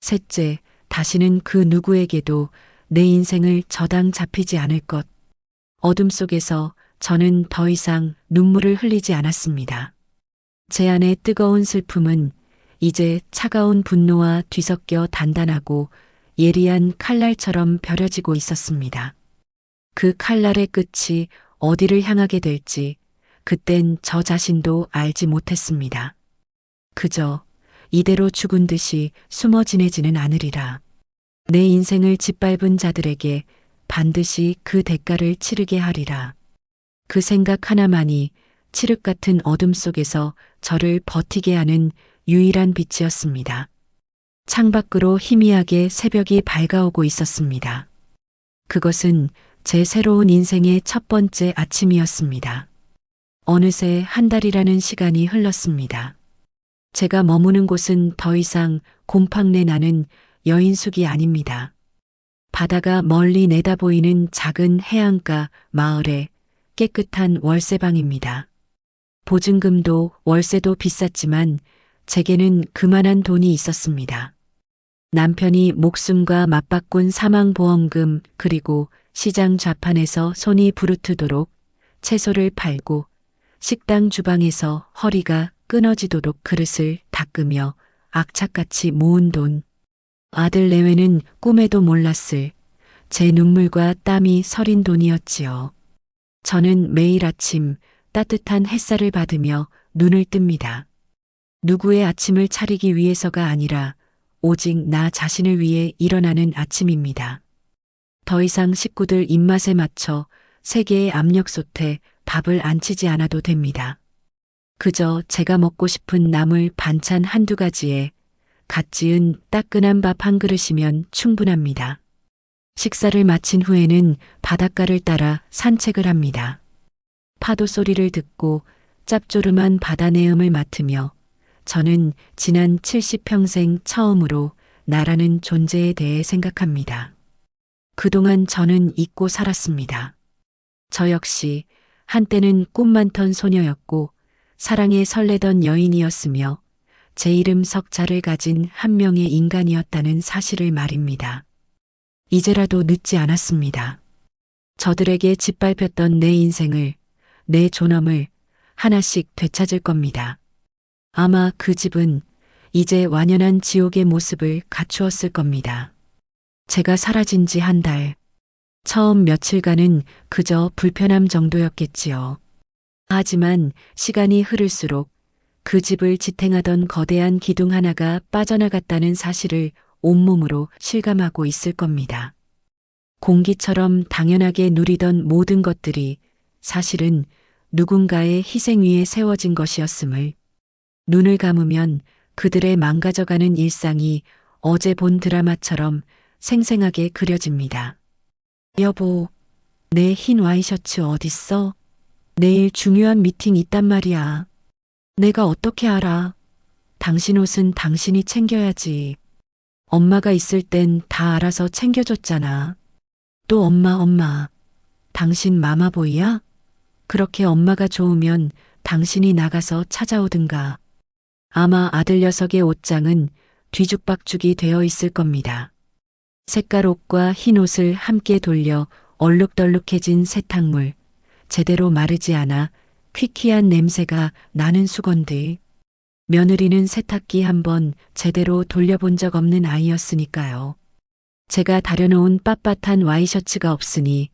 셋째, 다시는 그 누구에게도 내 인생을 저당 잡히지 않을 것. 어둠 속에서 저는 더 이상 눈물을 흘리지 않았습니다. 제 안의 뜨거운 슬픔은 이제 차가운 분노와 뒤섞여 단단하고 예리한 칼날처럼 벼려지고 있었습니다. 그 칼날의 끝이 어디를 향하게 될지 그땐 저 자신도 알지 못했습니다. 그저 이대로 죽은 듯이 숨어 지내지는 않으리라. 내 인생을 짓밟은 자들에게 반드시 그 대가를 치르게 하리라. 그 생각 하나만이 칠흑 같은 어둠 속에서 저를 버티게 하는 유일한 빛이었습니다. 창밖으로 희미하게 새벽이 밝아오고 있었습니다. 그것은 제 새로운 인생의 첫 번째 아침이었습니다. 어느새 한 달이라는 시간이 흘렀습니다. 제가 머무는 곳은 더 이상 곰팡내 나는 여인숙이 아닙니다. 바다가 멀리 내다보이는 작은 해안가 마을의 깨끗한 월세방입니다. 보증금도 월세도 비쌌지만 제게는 그만한 돈이 있었습니다. 남편이 목숨과 맞바꾼 사망보험금 그리고 시장 좌판에서 손이 부르트도록 채소를 팔고 식당 주방에서 허리가 끊어지도록 그릇을 닦으며 악착같이 모은 돈. 아들 내외는 꿈에도 몰랐을 제 눈물과 땀이 서린 돈이었지요. 저는 매일 아침 따뜻한 햇살을 받으며 눈을 뜹니다. 누구의 아침을 차리기 위해서가 아니라 오직 나 자신을 위해 일어나는 아침입니다. 더 이상 식구들 입맛에 맞춰 세계의 압력 솥에 밥을 안 치지 않아도 됩니다. 그저 제가 먹고 싶은 나물 반찬 한두 가지에 갓 지은 따끈한 밥 한 그릇이면 충분합니다. 식사를 마친 후에는 바닷가를 따라 산책을 합니다. 파도 소리를 듣고 짭조름한 바다 내음을 맡으며 저는 지난 70평생 처음으로 나라는 존재에 대해 생각합니다. 그동안 저는 잊고 살았습니다. 저 역시 한때는 꿈 많던 소녀였고 사랑에 설레던 여인이었으며 제 이름 석자를 가진 한 명의 인간이었다는 사실을 말입니다. 이제라도 늦지 않았습니다. 저들에게 짓밟혔던 내 인생을, 내 존엄을 하나씩 되찾을 겁니다. 아마 그 집은 이제 완연한 지옥의 모습을 갖추었을 겁니다. 제가 사라진 지 한 달, 처음 며칠간은 그저 불편함 정도였겠지요. 하지만 시간이 흐를수록 그 집을 지탱하던 거대한 기둥 하나가 빠져나갔다는 사실을 온몸으로 실감하고 있을 겁니다. 공기처럼 당연하게 누리던 모든 것들이 사실은 누군가의 희생 위에 세워진 것이었음을, 눈을 감으면 그들의 망가져가는 일상이 어제 본 드라마처럼 생생하게 그려집니다. 여보, 내 흰 와이셔츠 어딨어? 내일 중요한 미팅 있단 말이야. 내가 어떻게 알아? 당신 옷은 당신이 챙겨야지. 엄마가 있을 땐 다 알아서 챙겨줬잖아. 또 엄마. 당신 마마보이야? 그렇게 엄마가 좋으면 당신이 나가서 찾아오든가. 아마 아들 녀석의 옷장은 뒤죽박죽이 되어 있을 겁니다. 색깔 옷과 흰 옷을 함께 돌려 얼룩덜룩해진 세탁물, 제대로 마르지 않아 퀴퀴한 냄새가 나는 수건들. 며느리는 세탁기 한번 제대로 돌려본 적 없는 아이였으니까요. 제가 다려놓은 빳빳한 와이셔츠가 없으니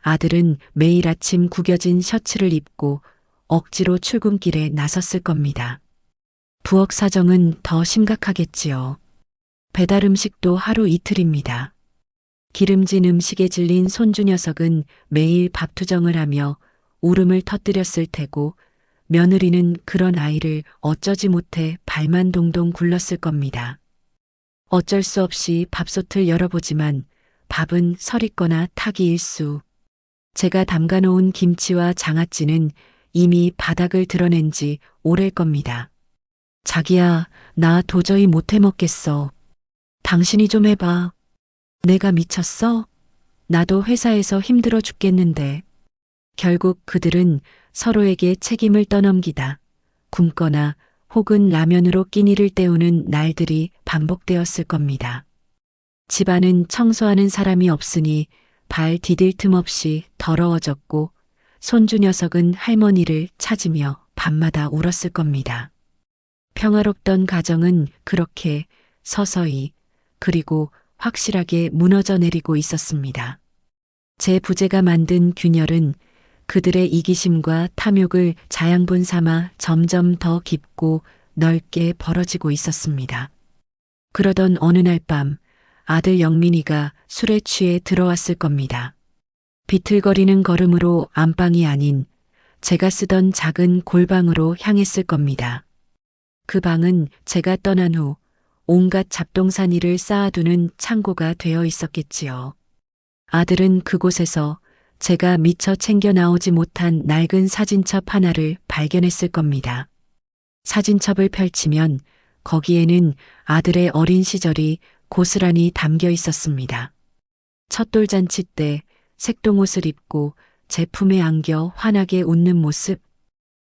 아들은 매일 아침 구겨진 셔츠를 입고 억지로 출근길에 나섰을 겁니다. 부엌 사정은 더 심각하겠지요. 배달 음식도 하루 이틀입니다. 기름진 음식에 질린 손주 녀석은 매일 밥투정을 하며 울음을 터뜨렸을 테고 며느리는 그런 아이를 어쩌지 못해 발만 동동 굴렀을 겁니다. 어쩔 수 없이 밥솥을 열어보지만 밥은 설익거나 타기 일수. 제가 담가놓은 김치와 장아찌는 이미 바닥을 드러낸 지 오래일 겁니다. 자기야, 나 도저히 못해 먹겠어. 당신이 좀 해봐. 내가 미쳤어? 나도 회사에서 힘들어 죽겠는데. 결국 그들은 서로에게 책임을 떠넘기다 굶거나 혹은 라면으로 끼니를 때우는 날들이 반복되었을 겁니다. 집안은 청소하는 사람이 없으니 발 디딜 틈 없이 더러워졌고 손주 녀석은 할머니를 찾으며 밤마다 울었을 겁니다. 평화롭던 가정은 그렇게 서서히 그리고 확실하게 무너져 내리고 있었습니다. 제 부재가 만든 균열은 그들의 이기심과 탐욕을 자양분 삼아 점점 더 깊고 넓게 벌어지고 있었습니다. 그러던 어느 날 밤 아들 영민이가 술에 취해 들어왔을 겁니다. 비틀거리는 걸음으로 안방이 아닌 제가 쓰던 작은 골방으로 향했을 겁니다. 그 방은 제가 떠난 후 온갖 잡동사니를 쌓아두는 창고가 되어 있었겠지요. 아들은 그곳에서 제가 미처 챙겨 나오지 못한 낡은 사진첩 하나를 발견했을 겁니다. 사진첩을 펼치면 거기에는 아들의 어린 시절이 고스란히 담겨 있었습니다. 첫돌잔치 때 색동옷을 입고 제 품에 안겨 환하게 웃는 모습,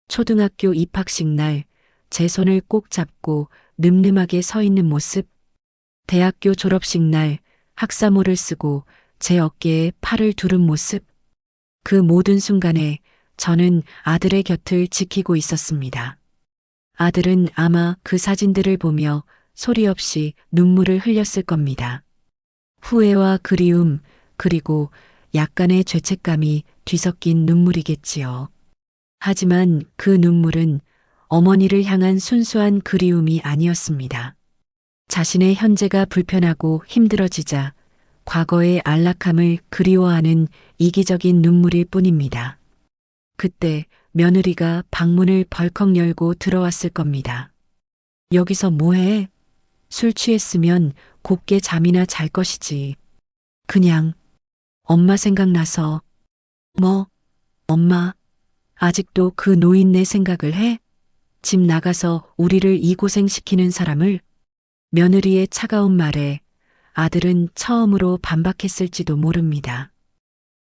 초등학교 입학식 날 제 손을 꼭 잡고 늠름하게 서 있는 모습, 대학교 졸업식 날 학사모를 쓰고 제 어깨에 팔을 두른 모습, 그 모든 순간에 저는 아들의 곁을 지키고 있었습니다. 아들은 아마 그 사진들을 보며 소리 없이 눈물을 흘렸을 겁니다. 후회와 그리움, 그리고 약간의 죄책감이 뒤섞인 눈물이겠지요. 하지만 그 눈물은 어머니를 향한 순수한 그리움이 아니었습니다. 자신의 현재가 불편하고 힘들어지자 과거의 안락함을 그리워하는 이기적인 눈물일 뿐입니다. 그때 며느리가 방문을 벌컥 열고 들어왔을 겁니다. 여기서 뭐해? 술 취했으면 곱게 잠이나 잘 것이지. 그냥 엄마 생각나서. 뭐? 엄마? 아직도 그 노인네 생각을 해? 집 나가서 우리를 이 고생시키는 사람을? 며느리의 차가운 말에 아들은 처음으로 반박했을지도 모릅니다.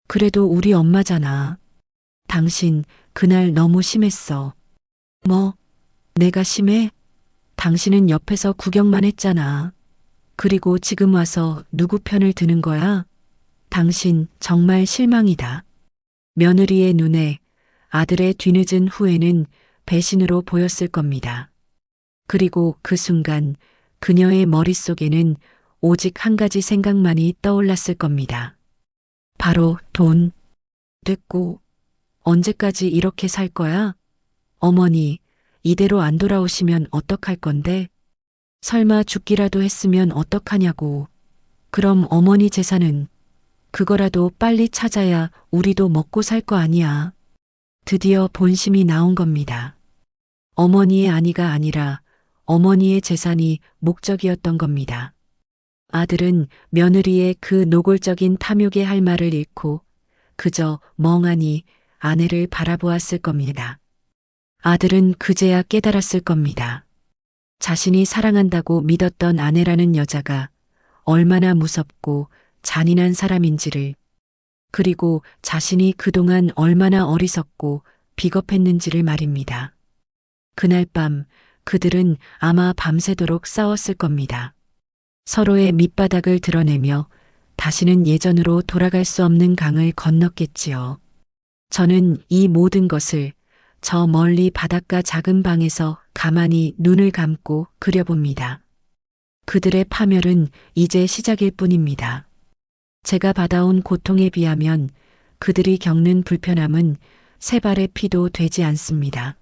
그래도 우리 엄마잖아. 당신 그날 너무 심했어. 뭐? 내가 심해? 당신은 옆에서 구경만 했잖아. 그리고 지금 와서 누구 편을 드는 거야? 당신 정말 실망이다. 며느리의 눈에 아들의 뒤늦은 후회는 배신으로 보였을 겁니다. 그리고 그 순간 그녀의 머릿속에는 오직 한 가지 생각만이 떠올랐을 겁니다. 바로 돈. 됐고, 언제까지 이렇게 살 거야? 어머니, 이대로 안 돌아오시면 어떡할 건데? 설마 죽기라도 했으면 어떡하냐고. 그럼 어머니 재산은 그거라도 빨리 찾아야 우리도 먹고 살 거 아니야. 드디어 본심이 나온 겁니다. 어머니의 안위가 아니라 어머니의 재산이 목적이었던 겁니다. 아들은 며느리의 그 노골적인 탐욕의 할 말을 잃고 그저 멍하니 아내를 바라보았을 겁니다. 아들은 그제야 깨달았을 겁니다. 자신이 사랑한다고 믿었던 아내라는 여자가 얼마나 무섭고 잔인한 사람인지를, 그리고 자신이 그동안 얼마나 어리석고 비겁했는지를 말입니다. 그날 밤 그들은 아마 밤새도록 싸웠을 겁니다. 서로의 밑바닥을 드러내며 다시는 예전으로 돌아갈 수 없는 강을 건넜겠지요. 저는 이 모든 것을 저 멀리 바닷가 작은 방에서 가만히 눈을 감고 그려봅니다. 그들의 파멸은 이제 시작일 뿐입니다. 제가 받아온 고통에 비하면 그들이 겪는 불편함은 세 발의 피도 되지 않습니다.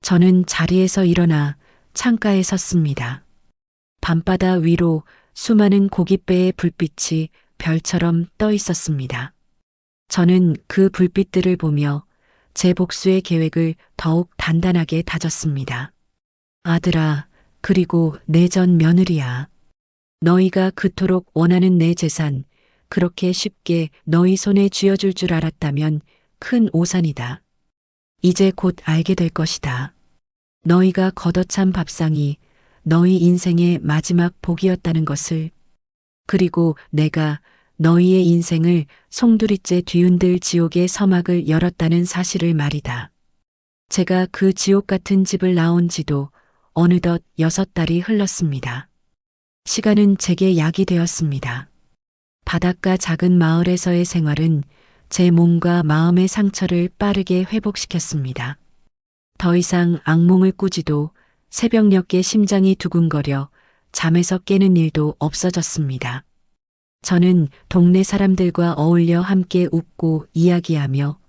저는 자리에서 일어나 창가에 섰습니다. 밤바다 위로 수많은 고깃배의 불빛이 별처럼 떠 있었습니다. 저는 그 불빛들을 보며 제 복수의 계획을 더욱 단단하게 다졌습니다. 아들아, 그리고 내 전 며느리야. 너희가 그토록 원하는 내 재산, 그렇게 쉽게 너희 손에 쥐어줄 줄 알았다면 큰 오산이다. 이제 곧 알게 될 것이다. 너희가 걷어찬 밥상이 너희 인생의 마지막 복이었다는 것을, 그리고 내가 너희의 인생을 송두리째 뒤흔들 지옥의 서막을 열었다는 사실을 말이다. 제가 그 지옥 같은 집을 나온 지도 어느덧 6달이 흘렀습니다. 시간은 제게 약이 되었습니다. 바닷가 작은 마을에서의 생활은 제 몸과 마음의 상처를 빠르게 회복시켰습니다. 더 이상 악몽을 꾸지도 새벽녘에 심장이 두근거려 잠에서 깨는 일도 없어졌습니다. 저는 동네 사람들과 어울려 함께 웃고 이야기하며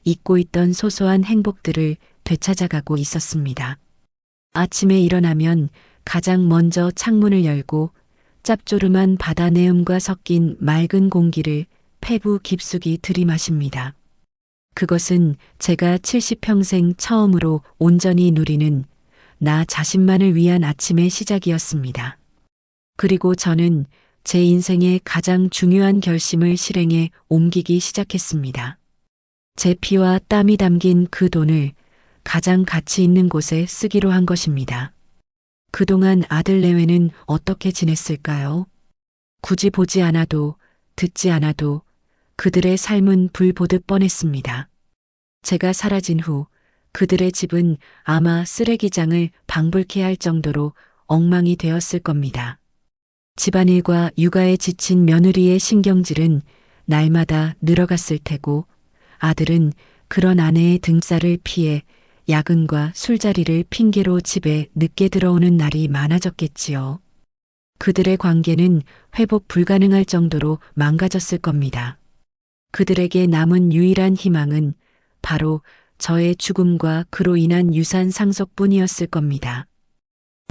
잊고 있던 소소한 행복들을 되찾아가고 있었습니다. 아침에 일어나면 가장 먼저 창문을 열고 짭조름한 바다 내음과 섞인 맑은 공기를 폐부 깊숙이 들이마십니다. 그것은 제가 70평생 처음으로 온전히 누리는 나 자신만을 위한 아침의 시작이었습니다. 그리고 저는 제 인생의 가장 중요한 결심을 실행에 옮기기 시작했습니다. 제 피와 땀이 담긴 그 돈을 가장 가치 있는 곳에 쓰기로 한 것입니다. 그동안 아들 내외는 어떻게 지냈을까요? 굳이 보지 않아도, 듣지 않아도 그들의 삶은 불 보듯 뻔했습니다. 제가 사라진 후 그들의 집은 아마 쓰레기장을 방불케 할 정도로 엉망이 되었을 겁니다. 집안일과 육아에 지친 며느리의 신경질은 날마다 늘어갔을 테고 아들은 그런 아내의 등살을 피해 야근과 술자리를 핑계로 집에 늦게 들어오는 날이 많아졌겠지요. 그들의 관계는 회복 불가능할 정도로 망가졌을 겁니다. 그들에게 남은 유일한 희망은 바로 저의 죽음과 그로 인한 유산 상속뿐이었을 겁니다.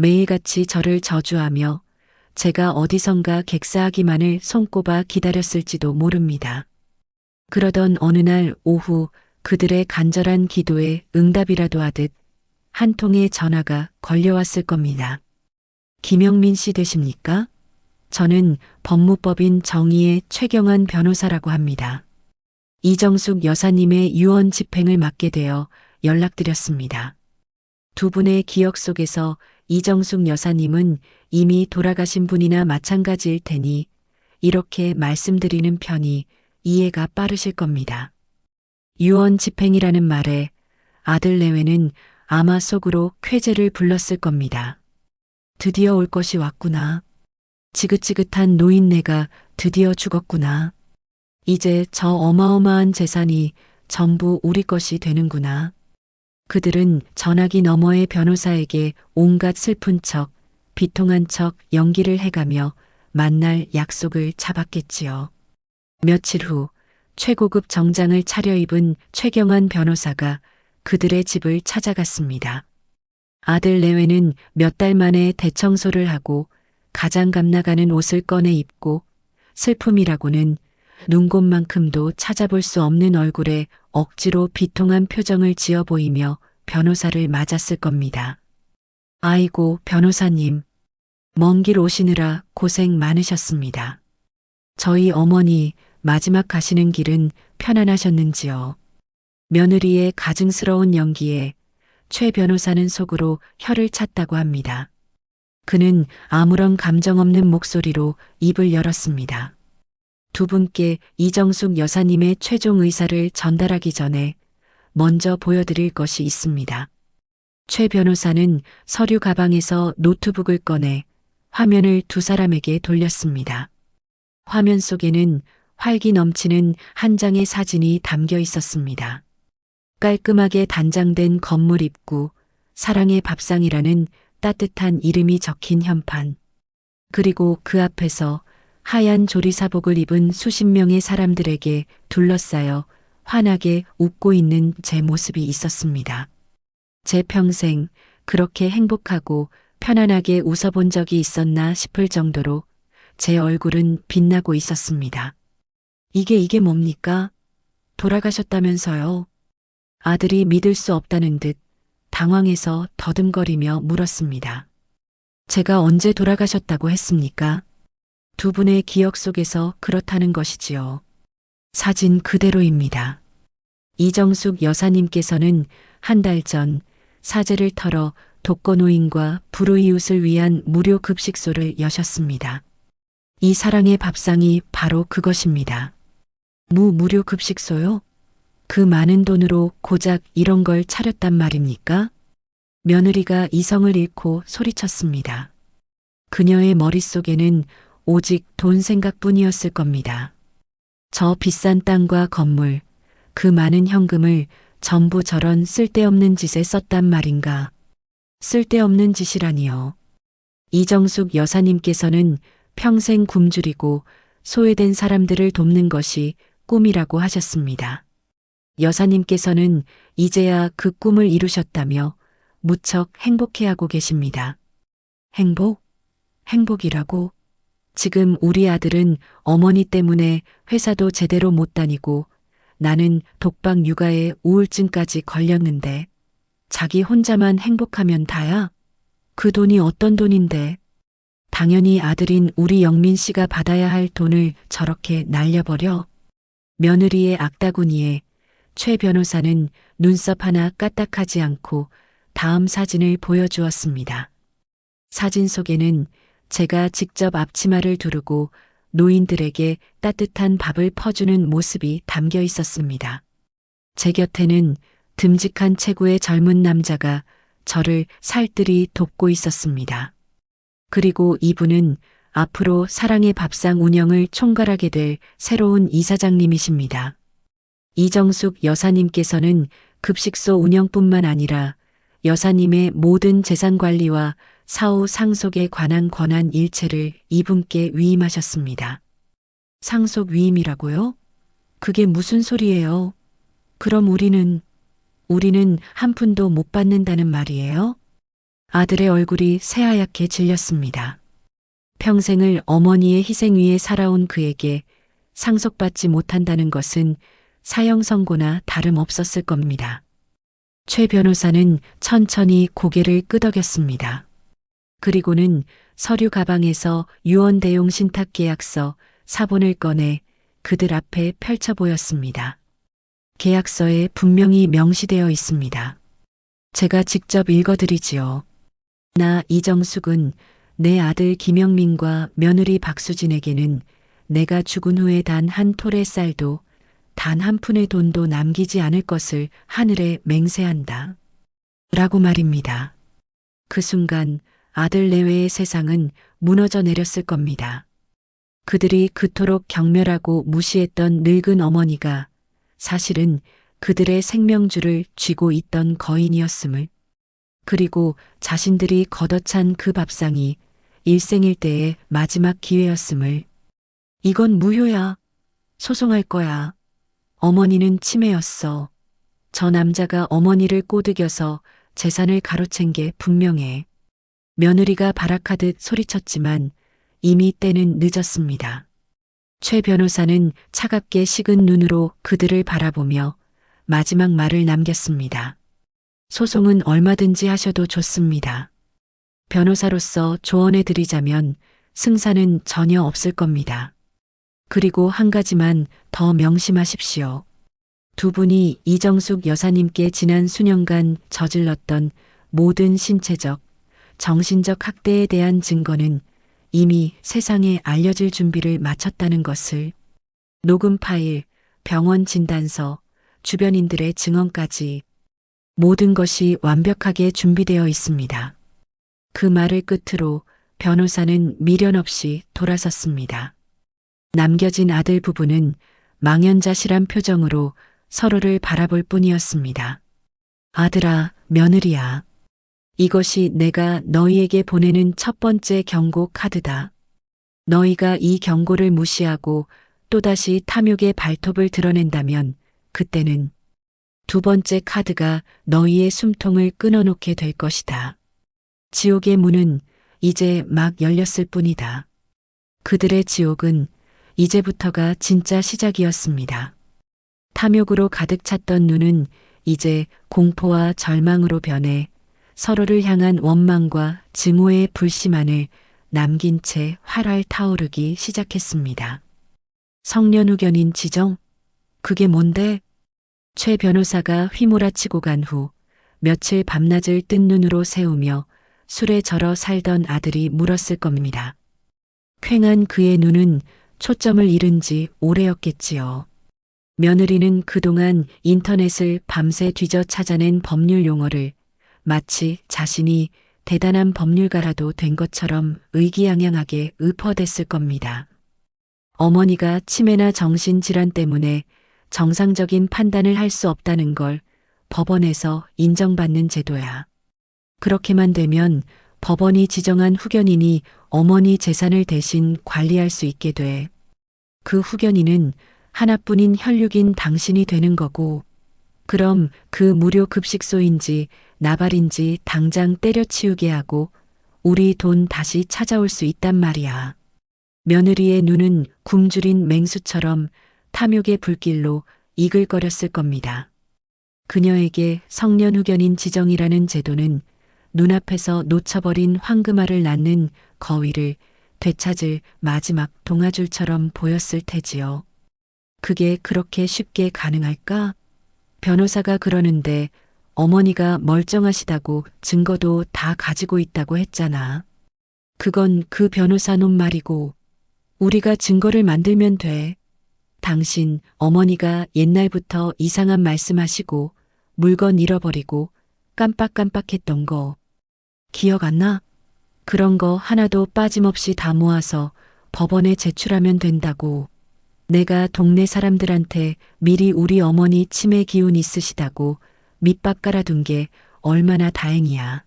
매일같이 저를 저주하며 제가 어디선가 객사하기만을 손꼽아 기다렸을지도 모릅니다. 그러던 어느 날 오후 그들의 간절한 기도에 응답이라도 하듯 한 통의 전화가 걸려왔을 겁니다. 김영민 씨 되십니까? 저는 법무법인 정의의 최경환 변호사라고 합니다. 이정숙 여사님의 유언 집행을 맡게 되어 연락드렸습니다. 두 분의 기억 속에서 이정숙 여사님은 이미 돌아가신 분이나 마찬가지일 테니 이렇게 말씀드리는 편이 이해가 빠르실 겁니다. 유언 집행이라는 말에 아들 내외는 아마 속으로 쾌재를 불렀을 겁니다. 드디어 올 것이 왔구나. 지긋지긋한 노인네가 드디어 죽었구나. 이제 저 어마어마한 재산이 전부 우리 것이 되는구나. 그들은 전화기 너머의 변호사에게 온갖 슬픈 척, 비통한 척 연기를 해가며 만날 약속을 잡았겠지요. 며칠 후 최고급 정장을 차려입은 최경환 변호사가 그들의 집을 찾아갔습니다. 아들 내외는 몇 달 만에 대청소를 하고 가장 값나가는 옷을 꺼내 입고 슬픔이라고는 눈곱만큼도 찾아볼 수 없는 얼굴에 억지로 비통한 표정을 지어 보이며 변호사를 맞았을 겁니다. 아이고, 변호사님. 먼 길 오시느라 고생 많으셨습니다. 저희 어머니 마지막 가시는 길은 편안하셨는지요? 며느리의 가증스러운 연기에 최 변호사는 속으로 혀를 찼다고 합니다. 그는 아무런 감정 없는 목소리로 입을 열었습니다. 두 분께 이정숙 여사님의 최종 의사를 전달하기 전에 먼저 보여드릴 것이 있습니다. 최 변호사는 서류 가방에서 노트북을 꺼내 화면을 두 사람에게 돌렸습니다. 화면 속에는 활기 넘치는 한 장의 사진이 담겨 있었습니다. 깔끔하게 단장된 건물 입구, 사랑의 밥상이라는 따뜻한 이름이 적힌 현판. 그리고 그 앞에서 하얀 조리사복을 입은 수십 명의 사람들에게 둘러싸여 환하게 웃고 있는 제 모습이 있었습니다. 제 평생 그렇게 행복하고 편안하게 웃어본 적이 있었나 싶을 정도로 제 얼굴은 빛나고 있었습니다. 이게 뭡니까? 돌아가셨다면서요? 아들이 믿을 수 없다는 듯 당황해서 더듬거리며 물었습니다. 제가 언제 돌아가셨다고 했습니까? 두 분의 기억 속에서 그렇다는 것이지요. 사진 그대로입니다. 이정숙 여사님께서는 한 달 전 사재를 털어 독거노인과 불우이웃을 위한 무료 급식소를 여셨습니다. 이 사랑의 밥상이 바로 그것입니다. 무료 급식소요? 그 많은 돈으로 고작 이런 걸 차렸단 말입니까? 며느리가 이성을 잃고 소리쳤습니다. 그녀의 머릿속에는 오직 돈 생각뿐이었을 겁니다. 저 비싼 땅과 건물, 그 많은 현금을 전부 저런 쓸데없는 짓에 썼단 말인가. 쓸데없는 짓이라니요. 이정숙 여사님께서는 평생 굶주리고 소외된 사람들을 돕는 것이 꿈이라고 하셨습니다. 여사님께서는 이제야 그 꿈을 이루셨다며 무척 행복해하고 계십니다. 행복? 행복이라고? 지금 우리 아들은 어머니 때문에 회사도 제대로 못 다니고 나는 독박 육아에 우울증까지 걸렸는데 자기 혼자만 행복하면 다야? 그 돈이 어떤 돈인데? 당연히 아들인 우리 영민 씨가 받아야 할 돈을 저렇게 날려버려? 며느리의 악다구니에 최 변호사는 눈썹 하나 까딱하지 않고 다음 사진을 보여주었습니다. 사진 속에는 제가 직접 앞치마를 두르고 노인들에게 따뜻한 밥을 퍼주는 모습이 담겨 있었습니다. 제 곁에는 듬직한 체구의 젊은 남자가 저를 살뜰히 돕고 있었습니다. 그리고 이분은 앞으로 사랑의 밥상 운영을 총괄하게 될 새로운 이사장님이십니다. 이정숙 여사님께서는 급식소 운영뿐만 아니라 여사님의 모든 재산 관리와 사후 상속에 관한 권한 일체를 이분께 위임하셨습니다. 상속 위임이라고요? 그게 무슨 소리예요? 그럼 우리는 한 푼도 못 받는다는 말이에요? 아들의 얼굴이 새하얗게 질렸습니다. 평생을 어머니의 희생 위에 살아온 그에게 상속받지 못한다는 것은 사형 선고나 다름없었을 겁니다. 최 변호사는 천천히 고개를 끄덕였습니다. 그리고는 서류 가방에서 유언 대용 신탁 계약서 사본을 꺼내 그들 앞에 펼쳐 보였습니다. 계약서에 분명히 명시되어 있습니다. 제가 직접 읽어드리지요. 나 이정숙은 내 아들 김영민과 며느리 박수진에게는 내가 죽은 후에 단 한 톨의 쌀도 단 한 푼의 돈도 남기지 않을 것을 하늘에 맹세한다. 라고 말입니다. 그 순간 아들 내외의 세상은 무너져 내렸을 겁니다. 그들이 그토록 경멸하고 무시했던 늙은 어머니가 사실은 그들의 생명줄을 쥐고 있던 거인이었음을, 그리고 자신들이 걷어찬 그 밥상이 일생일대의 마지막 기회였음을. 이건 무효야. 소송할 거야. 어머니는 치매였어. 저 남자가 어머니를 꼬드겨서 재산을 가로챈 게 분명해. 며느리가 발악하듯 소리쳤지만 이미 때는 늦었습니다. 최 변호사는 차갑게 식은 눈으로 그들을 바라보며 마지막 말을 남겼습니다. 소송은 얼마든지 하셔도 좋습니다. 변호사로서 조언해 드리자면 승산은 전혀 없을 겁니다. 그리고 한 가지만 더 명심하십시오. 두 분이 이정숙 여사님께 지난 수년간 저질렀던 모든 신체적, 정신적 학대에 대한 증거는 이미 세상에 알려질 준비를 마쳤다는 것을. 녹음 파일, 병원 진단서, 주변인들의 증언까지 모든 것이 완벽하게 준비되어 있습니다. 그 말을 끝으로 변호사는 미련 없이 돌아섰습니다. 남겨진 아들 부부는 망연자실한 표정으로 서로를 바라볼 뿐이었습니다. 아들아, 며느리야. 이것이 내가 너희에게 보내는 첫 번째 경고 카드다. 너희가 이 경고를 무시하고 또다시 탐욕의 발톱을 드러낸다면 그때는 두 번째 카드가 너희의 숨통을 끊어놓게 될 것이다. 지옥의 문은 이제 막 열렸을 뿐이다. 그들의 지옥은 이제부터가 진짜 시작이었습니다. 탐욕으로 가득 찼던 눈은 이제 공포와 절망으로 변해 서로를 향한 원망과 증오의 불씨만을 남긴 채 활활 타오르기 시작했습니다. 성년후견인 지정? 그게 뭔데? 최 변호사가 휘몰아치고 간 후 며칠 밤낮을 뜬 눈으로 세우며 술에 절어 살던 아들이 물었을 겁니다. 퀭한 그의 눈은 초점을 잃은 지 오래였겠지요. 며느리는 그동안 인터넷을 밤새 뒤져 찾아낸 법률 용어를 마치 자신이 대단한 법률가라도 된 것처럼 의기양양하게 읊어댔을 겁니다. 어머니가 치매나 정신질환 때문에 정상적인 판단을 할 수 없다는 걸 법원에서 인정받는 제도야. 그렇게만 되면 법원이 지정한 후견인이 어머니 재산을 대신 관리할 수 있게 돼. 그 후견인은 하나뿐인 혈육인 당신이 되는 거고, 그럼 그 무료 급식소인지 나발인지 당장 때려치우게 하고 우리 돈 다시 찾아올 수 있단 말이야. 며느리의 눈은 굶주린 맹수처럼 탐욕의 불길로 이글거렸을 겁니다. 그녀에게 성년후견인 지정이라는 제도는 눈앞에서 놓쳐버린 황금알을 낳는 거위를 되찾을 마지막 동아줄처럼 보였을 테지요. 그게 그렇게 쉽게 가능할까? 변호사가 그러는데 어머니가 멀쩡하시다고 증거도 다 가지고 있다고 했잖아. 그건 그 변호사 놈 말이고 우리가 증거를 만들면 돼. 당신 어머니가 옛날부터 이상한 말씀하시고 물건 잃어버리고 깜빡깜빡했던 거 기억 안 나? 그런 거 하나도 빠짐없이 다 모아서 법원에 제출하면 된다고. 내가 동네 사람들한테 미리 우리 어머니 치매 기운 있으시다고 밑밥 깔아둔 게 얼마나 다행이야.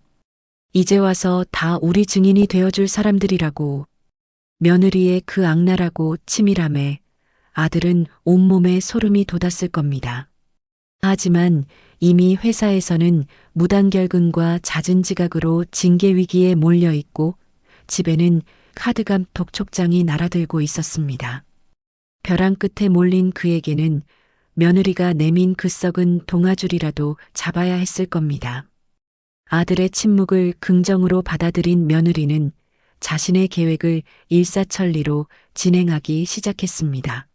이제 와서 다 우리 증인이 되어줄 사람들이라고. 며느리의 그 악랄하고 치밀함에 아들은 온몸에 소름이 돋았을 겁니다. 하지만 이미 회사에서는 무단결근과 잦은 지각으로 징계 위기에 몰려있고 집에는 카드감독 촉장이 날아들고 있었습니다. 벼랑 끝에 몰린 그에게는 며느리가 내민 그 썩은 동아줄이라도 잡아야 했을 겁니다. 아들의 침묵을 긍정으로 받아들인 며느리는 자신의 계획을 일사천리로 진행하기 시작했습니다.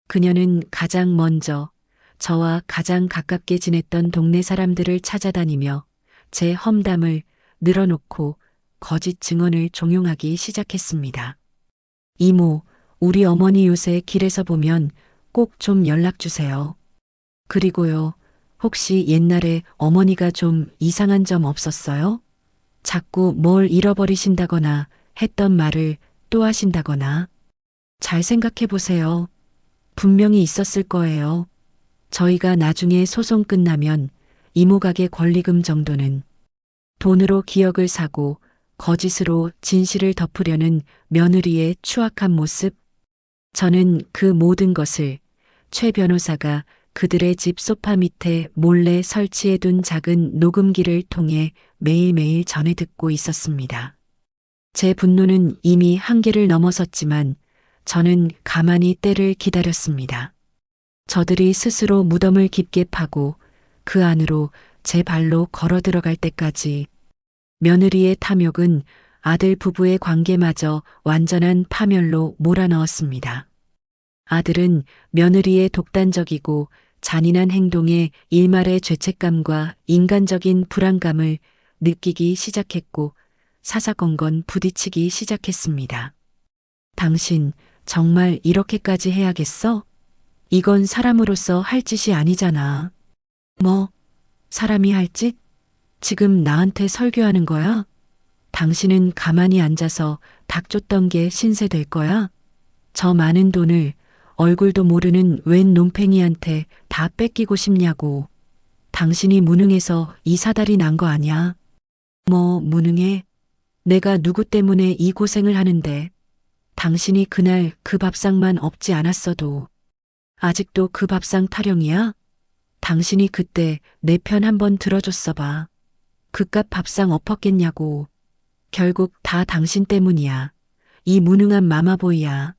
그녀는 가장 먼저 저와 가장 가깝게 지냈던 동네 사람들을 찾아다니며 제 험담을 늘어놓고 거짓 증언을 종용하기 시작했습니다. 이모, 우리 어머니 요새 길에서 보면 꼭 좀 연락 주세요. 그리고요, 혹시 옛날에 어머니가 좀 이상한 점 없었어요? 자꾸 뭘 잃어버리신다거나 했던 말을 또 하신다거나. 잘 생각해 보세요. 분명히 있었을 거예요. 저희가 나중에 소송 끝나면 이모 가게 권리금 정도는 돈으로 기억을 사고 거짓으로 진실을 덮으려는 며느리의 추악한 모습. 저는 그 모든 것을 최 변호사가 그들의 집 소파 밑에 몰래 설치해둔 작은 녹음기를 통해 매일매일 전해 듣고 있었습니다. 제 분노는 이미 한계를 넘어섰지만 저는 가만히 때를 기다렸습니다. 저들이 스스로 무덤을 깊게 파고 그 안으로 제 발로 걸어 들어갈 때까지. 며느리의 탐욕은 아들 부부의 관계마저 완전한 파멸로 몰아넣었습니다. 아들은 며느리의 독단적이고 잔인한 행동에 일말의 죄책감과 인간적인 불안감을 느끼기 시작했고 사사건건 부딪히기 시작했습니다. 당신 정말 이렇게까지 해야겠어? 이건 사람으로서 할 짓이 아니잖아. 뭐, 사람이 할 짓? 지금 나한테 설교하는 거야? 당신은 가만히 앉아서 닭 쫓던 게 신세 될 거야? 저 많은 돈을 얼굴도 모르는 웬 놈팽이한테 다 뺏기고 싶냐고. 당신이 무능해서 이 사달이 난 거 아니야? 뭐 무능해? 내가 누구 때문에 이 고생을 하는데. 당신이 그날 그 밥상만 없지 않았어도 아직도 그 밥상 타령이야? 당신이 그때 내 편 한번 들어줬어 봐. 그깟 밥상 엎었겠냐고. 결국 다 당신 때문이야. 이 무능한 마마보이야.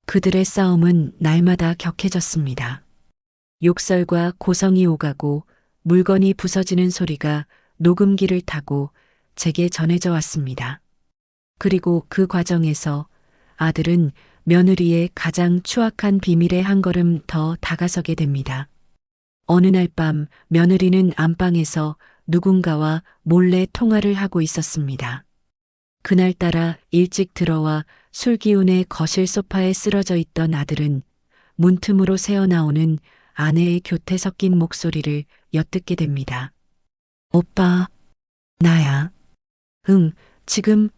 그들의 싸움은 날마다 격해졌습니다. 욕설과 고성이 오가고 물건이 부서지는 소리가 녹음기를 타고 제게 전해져 왔습니다. 그리고 그 과정에서 아들은 며느리의 가장 추악한 비밀에 한 걸음 더 다가서게 됩니다. 어느 날 밤 며느리는 안방에서 누군가와 몰래 통화를 하고 있었습니다. 그날따라 일찍 들어와 술기운에 거실 소파에 쓰러져 있던 아들은 문틈으로 새어나오는 아내의 교태 섞인 목소리를 엿듣게 됩니다. 오빠, 나야. 응, 지금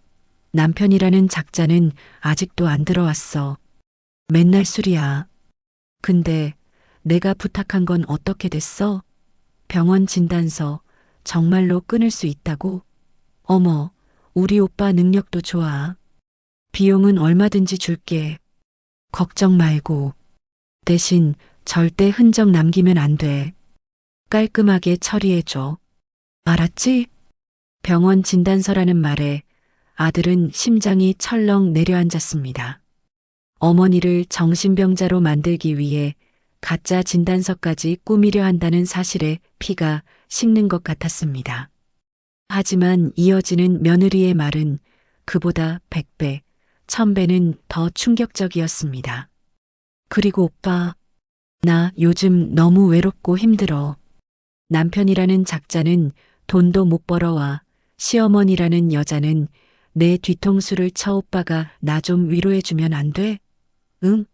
남편이라는 작자는 아직도 안 들어왔어. 맨날 술이야. 근데 내가 부탁한 건 어떻게 됐어? 병원 진단서 정말로 끊을 수 있다고? 어머, 우리 오빠 능력도 좋아. 비용은 얼마든지 줄게. 걱정 말고. 대신 절대 흔적 남기면 안 돼. 깔끔하게 처리해줘. 알았지? 병원 진단서라는 말에 아들은 심장이 철렁 내려앉았습니다. 어머니를 정신병자로 만들기 위해 가짜 진단서까지 꾸미려 한다는 사실에 피가 식는 것 같았습니다. 하지만 이어지는 며느리의 말은 그보다 100배, 1000배는 더 충격적이었습니다. 그리고 오빠, 나 요즘 너무 외롭고 힘들어. 남편이라는 작자는 돈도 못 벌어와 시어머니라는 여자는 내 뒤통수를 쳐. 오빠가 나 좀 위로해주면 안 돼? 응?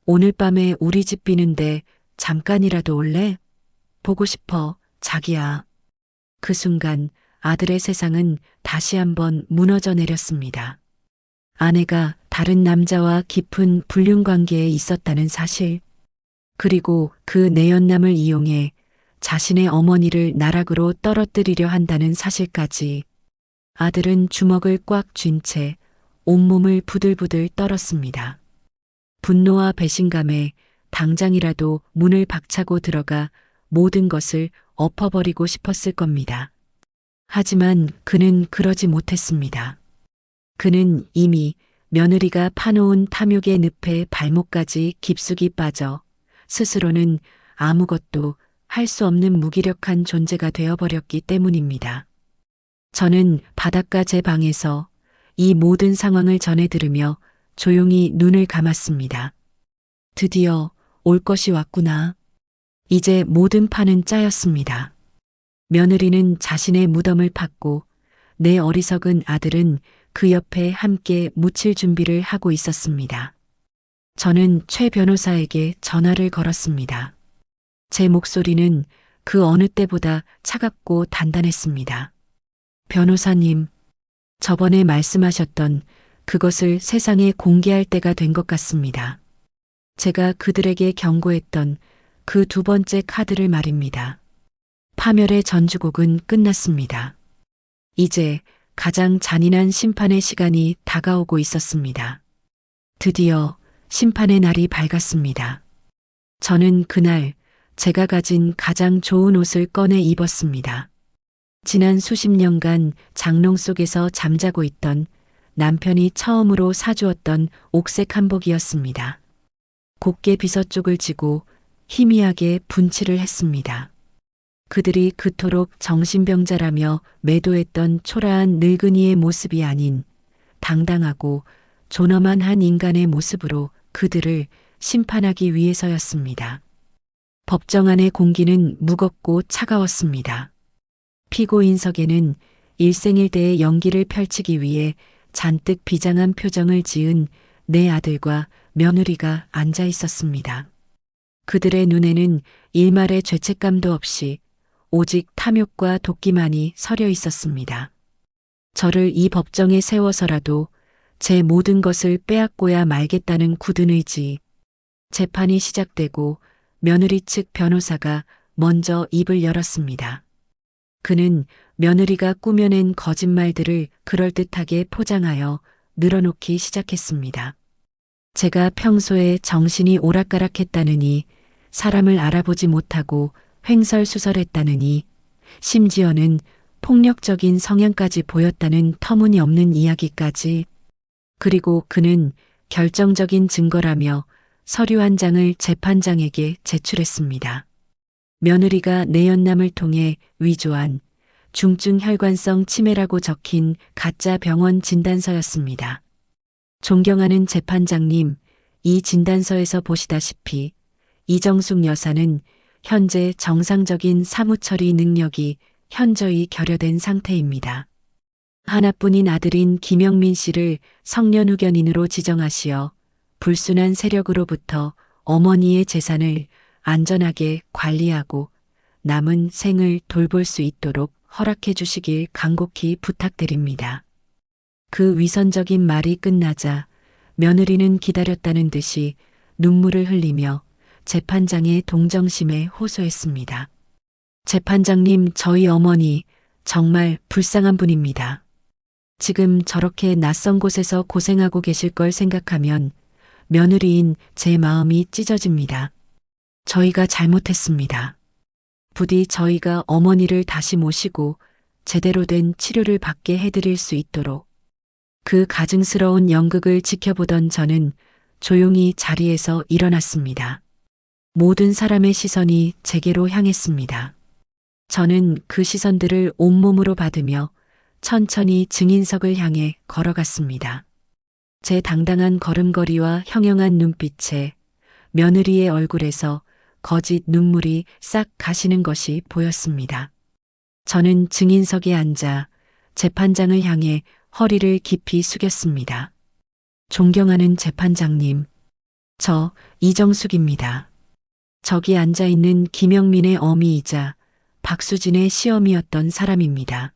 오늘 밤에 우리 집 비는데 잠깐이라도 올래? 보고 싶어, 자기야. 그 순간 아들의 세상은 다시 한번 무너져 내렸습니다. 아내가 다른 남자와 깊은 불륜 관계에 있었다는 사실, 그리고 그 내연남을 이용해 자신의 어머니를 나락으로 떨어뜨리려 한다는 사실까지. 아들은 주먹을 꽉 쥔 채 온몸을 부들부들 떨었습니다. 분노와 배신감에 당장이라도 문을 박차고 들어가 모든 것을 엎어버리고 싶었을 겁니다. 하지만 그는 그러지 못했습니다. 그는 이미 며느리가 파놓은 탐욕의 늪에 발목까지 깊숙이 빠져 스스로는 아무것도 할 수 없는 무기력한 존재가 되어버렸기 때문입니다. 저는 바닷가 제 방에서 이 모든 상황을 전해 들으며 조용히 눈을 감았습니다. 드디어 올 것이 왔구나. 이제 모든 판은 짜였습니다. 며느리는 자신의 무덤을 팠고 내 어리석은 아들은 그 옆에 함께 묻힐 준비를 하고 있었습니다. 저는 최 변호사에게 전화를 걸었습니다. 제 목소리는 그 어느 때보다 차갑고 단단했습니다. 변호사님, 저번에 말씀하셨던 그것을 세상에 공개할 때가 된 것 같습니다. 제가 그들에게 경고했던 그 두 번째 카드를 말입니다. 파멸의 전주곡은 끝났습니다. 이제 가장 잔인한 심판의 시간이 다가오고 있었습니다. 드디어 심판의 날이 밝았습니다. 저는 그날 제가 가진 가장 좋은 옷을 꺼내 입었습니다. 지난 수십 년간 장롱 속에서 잠자고 있던 남편이 처음으로 사주었던 옥색 한복이었습니다. 곱게 비서쪽을 지고 희미하게 분칠을 했습니다. 그들이 그토록 정신병자라며 매도했던 초라한 늙은이의 모습이 아닌 당당하고 존엄한 한 인간의 모습으로 그들을 심판하기 위해서였습니다. 법정 안의 공기는 무겁고 차가웠습니다. 피고인석에는 일생일대의 연기를 펼치기 위해 잔뜩 비장한 표정을 지은 내 아들과 며느리가 앉아 있었습니다. 그들의 눈에는 일말의 죄책감도 없이 오직 탐욕과 도끼만이 서려 있었습니다. 저를 이 법정에 세워서라도 제 모든 것을 빼앗고야 말겠다는 굳은 의지. 재판이 시작되고 며느리 측 변호사가 먼저 입을 열었습니다. 그는 며느리가 꾸며낸 거짓말들을 그럴듯하게 포장하여 늘어놓기 시작했습니다. 제가 평소에 정신이 오락가락했다느니, 사람을 알아보지 못하고 횡설수설했다느니, 심지어는 폭력적인 성향까지 보였다는 터무니없는 이야기까지. 그리고 그는 결정적인 증거라며 서류 한 장을 재판장에게 제출했습니다. 며느리가 내연남을 통해 위조한 중증 혈관성 치매라고 적힌 가짜 병원 진단서였습니다. 존경하는 재판장님, 이 진단서에서 보시다시피 이정숙 여사는 현재 정상적인 사무처리 능력이 현저히 결여된 상태입니다. 하나뿐인 아들인 김영민 씨를 성년후견인으로 지정하시어 불순한 세력으로부터 어머니의 재산을 안전하게 관리하고 남은 생을 돌볼 수 있도록 허락해 주시길 간곡히 부탁드립니다. 그 위선적인 말이 끝나자 며느리는 기다렸다는 듯이 눈물을 흘리며 재판장의 동정심에 호소했습니다. 재판장님, 저희 어머니 정말 불쌍한 분입니다. 지금 저렇게 낯선 곳에서 고생하고 계실 걸 생각하면 며느리인 제 마음이 찢어집니다. 저희가 잘못했습니다. 부디 저희가 어머니를 다시 모시고 제대로 된 치료를 받게 해드릴 수 있도록. 그 가증스러운 연극을 지켜보던 저는 조용히 자리에서 일어났습니다. 모든 사람의 시선이 제게로 향했습니다. 저는 그 시선들을 온몸으로 받으며 천천히 증인석을 향해 걸어갔습니다. 제 당당한 걸음걸이와 형형한 눈빛에 며느리의 얼굴에서 거짓 눈물이 싹 가시는 것이 보였습니다. 저는 증인석에 앉아 재판장을 향해 허리를 깊이 숙였습니다. 존경하는 재판장님, 저 이정숙입니다. 저기 앉아 있는 김영민의 어미이자 박수진의 시어미였던 사람입니다.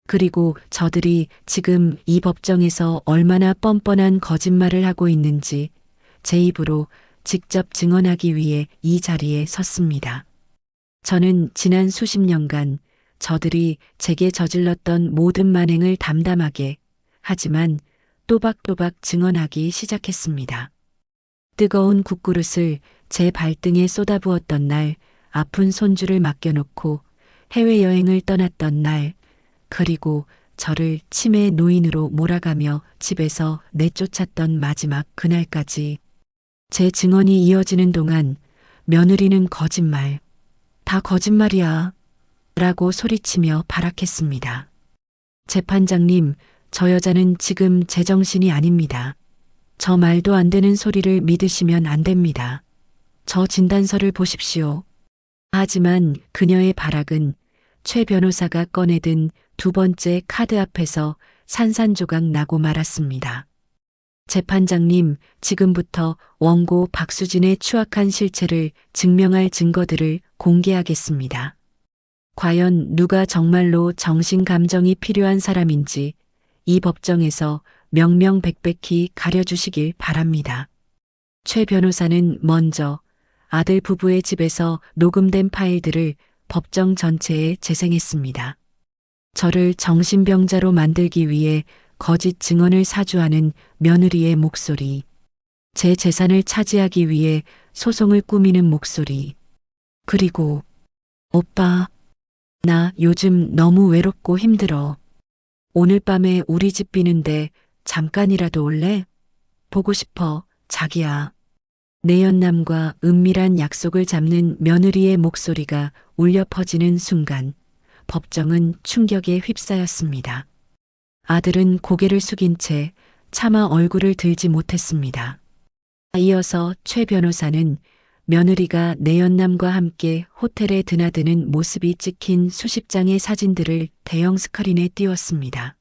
그리고 저들이 지금 이 법정에서 얼마나 뻔뻔한 거짓말을 하고 있는지 제 입으로 직접 증언하기 위해 이 자리에 섰습니다. 저는 지난 수십 년간 저들이 제게 저질렀던 모든 만행을 담담하게 하지만 또박또박 증언하기 시작했습니다. 뜨거운 국그릇을 제 발등에 쏟아부었던 날, 아픈 손주를 맡겨놓고 해외여행을 떠났던 날, 그리고 저를 치매 노인으로 몰아가며 집에서 내쫓았던 마지막 그날까지 제 증언이 이어지는 동안 며느리는 거짓말, 다 거짓말이야 라고 소리치며 발악했습니다. 재판장님, 저 여자는 지금 제정신이 아닙니다. 저 말도 안 되는 소리를 믿으시면 안 됩니다. 저 진단서를 보십시오. 하지만 그녀의 발악은 최 변호사가 꺼내든 두 번째 카드 앞에서 산산조각 나고 말았습니다. 재판장님, 지금부터 원고 박수진의 추악한 실체를 증명할 증거들을 공개하겠습니다. 과연 누가 정말로 정신감정이 필요한 사람인지 이 법정에서 명명백백히 가려주시길 바랍니다. 최 변호사는 먼저 아들 부부의 집에서 녹음된 파일들을 법정 전체에 재생했습니다. 저를 정신병자로 만들기 위해 거짓 증언을 사주하는 며느리의 목소리, 제 재산을 차지하기 위해 소송을 꾸미는 목소리, 그리고 오빠, 나 요즘 너무 외롭고 힘들어. 오늘 밤에 우리 집 비는데 잠깐이라도 올래? 보고 싶어, 자기야. 내연남과 은밀한 약속을 잡는 며느리의 목소리가 울려 퍼지는 순간 법정은 충격에 휩싸였습니다. 아들은 고개를 숙인 채 차마 얼굴을 들지 못했습니다. 이어서 최 변호사는 며느리가 내연남과 함께 호텔에 드나드는 모습이 찍힌 수십 장의 사진들을 대형 스크린에 띄웠습니다.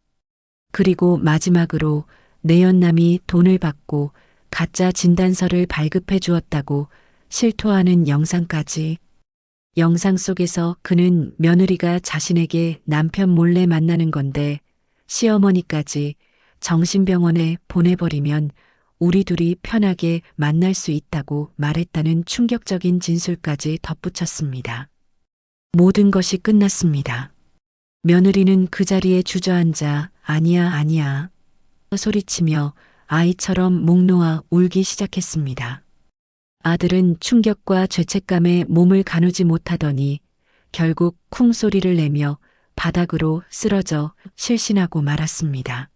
그리고 마지막으로 내연남이 돈을 받고 가짜 진단서를 발급해 주었다고 실토하는 영상까지. 영상 속에서 그는 며느리가 자신에게 남편 몰래 만나는 건데 시어머니까지 정신병원에 보내버리면 우리 둘이 편하게 만날 수 있다고 말했다는 충격적인 진술까지 덧붙였습니다. 모든 것이 끝났습니다. 며느리는 그 자리에 주저앉아 아니야 아니야 소리치며 아이처럼 목 놓아 울기 시작했습니다. 아들은 충격과 죄책감에 몸을 가누지 못하더니 결국 쿵 소리를 내며 바닥으로 쓰러져 실신하고 말았습니다.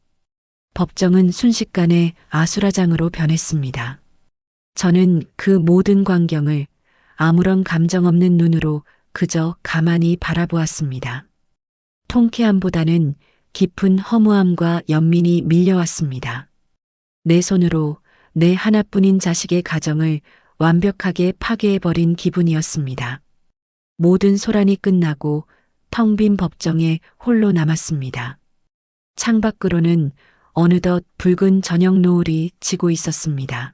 법정은 순식간에 아수라장으로 변했습니다. 저는 그 모든 광경을 아무런 감정 없는 눈으로 그저 가만히 바라보았습니다. 통쾌함보다는 깊은 허무함과 연민이 밀려왔습니다. 내 손으로 내 하나뿐인 자식의 가정을 완벽하게 파괴해버린 기분이었습니다. 모든 소란이 끝나고 텅 빈 법정에 홀로 남았습니다. 창밖으로는 어느덧 붉은 저녁 노을이 지고 있었습니다.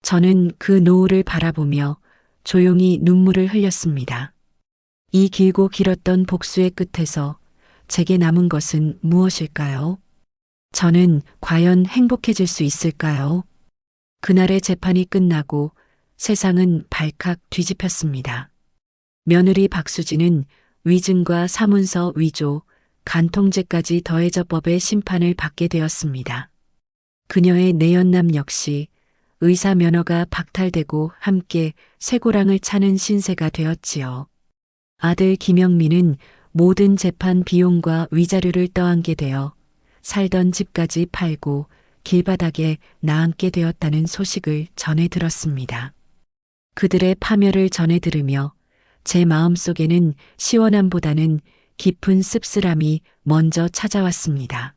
저는 그 노을을 바라보며 조용히 눈물을 흘렸습니다. 이 길고 길었던 복수의 끝에서 제게 남은 것은 무엇일까요? 저는 과연 행복해질 수 있을까요? 그날의 재판이 끝나고 세상은 발칵 뒤집혔습니다. 며느리 박수진은 위증과 사문서 위조, 간통죄까지 더해져 법의 심판을 받게 되었습니다. 그녀의 내연남 역시 의사 면허가 박탈되고 함께 쇠고랑을 차는 신세가 되었지요. 아들 김영민은 모든 재판 비용과 위자료를 떠안게 되어 살던 집까지 팔고 길바닥에 나앉게 되었다는 소식을 전해 들었습니다. 그들의 파멸을 전해 들으며 제 마음속에는 시원함보다는 깊은 씁쓸함이 먼저 찾아왔습니다.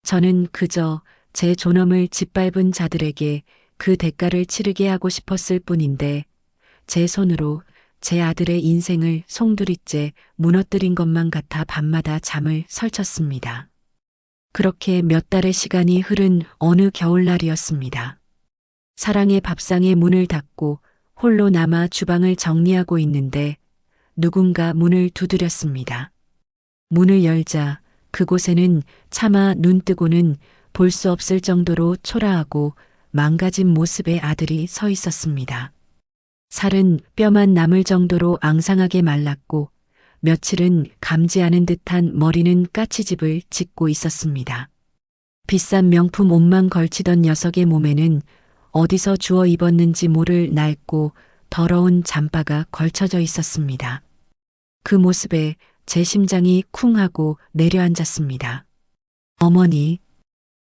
저는 그저 제 존엄을 짓밟은 자들에게 그 대가를 치르게 하고 싶었을 뿐인데 제 손으로 제 아들의 인생을 송두리째 무너뜨린 것만 같아 밤마다 잠을 설쳤습니다. 그렇게 몇 달의 시간이 흐른 어느 겨울날이었습니다. 사랑의 밥상의 문을 닫고 홀로 남아 주방을 정리하고 있는데 누군가 문을 두드렸습니다. 문을 열자 그곳에는 차마 눈 뜨고는 볼 수 없을 정도로 초라하고 망가진 모습의 아들이 서 있었습니다. 살은 뼈만 남을 정도로 앙상하게 말랐고 며칠은 감지 않은 듯한 머리는 까치집을 짓고 있었습니다. 비싼 명품 옷만 걸치던 녀석의 몸에는 어디서 주워 입었는지 모를 낡고 더러운 잠바가 걸쳐져 있었습니다. 그 모습에 제 심장이 쿵 하고 내려앉았습니다. 어머니,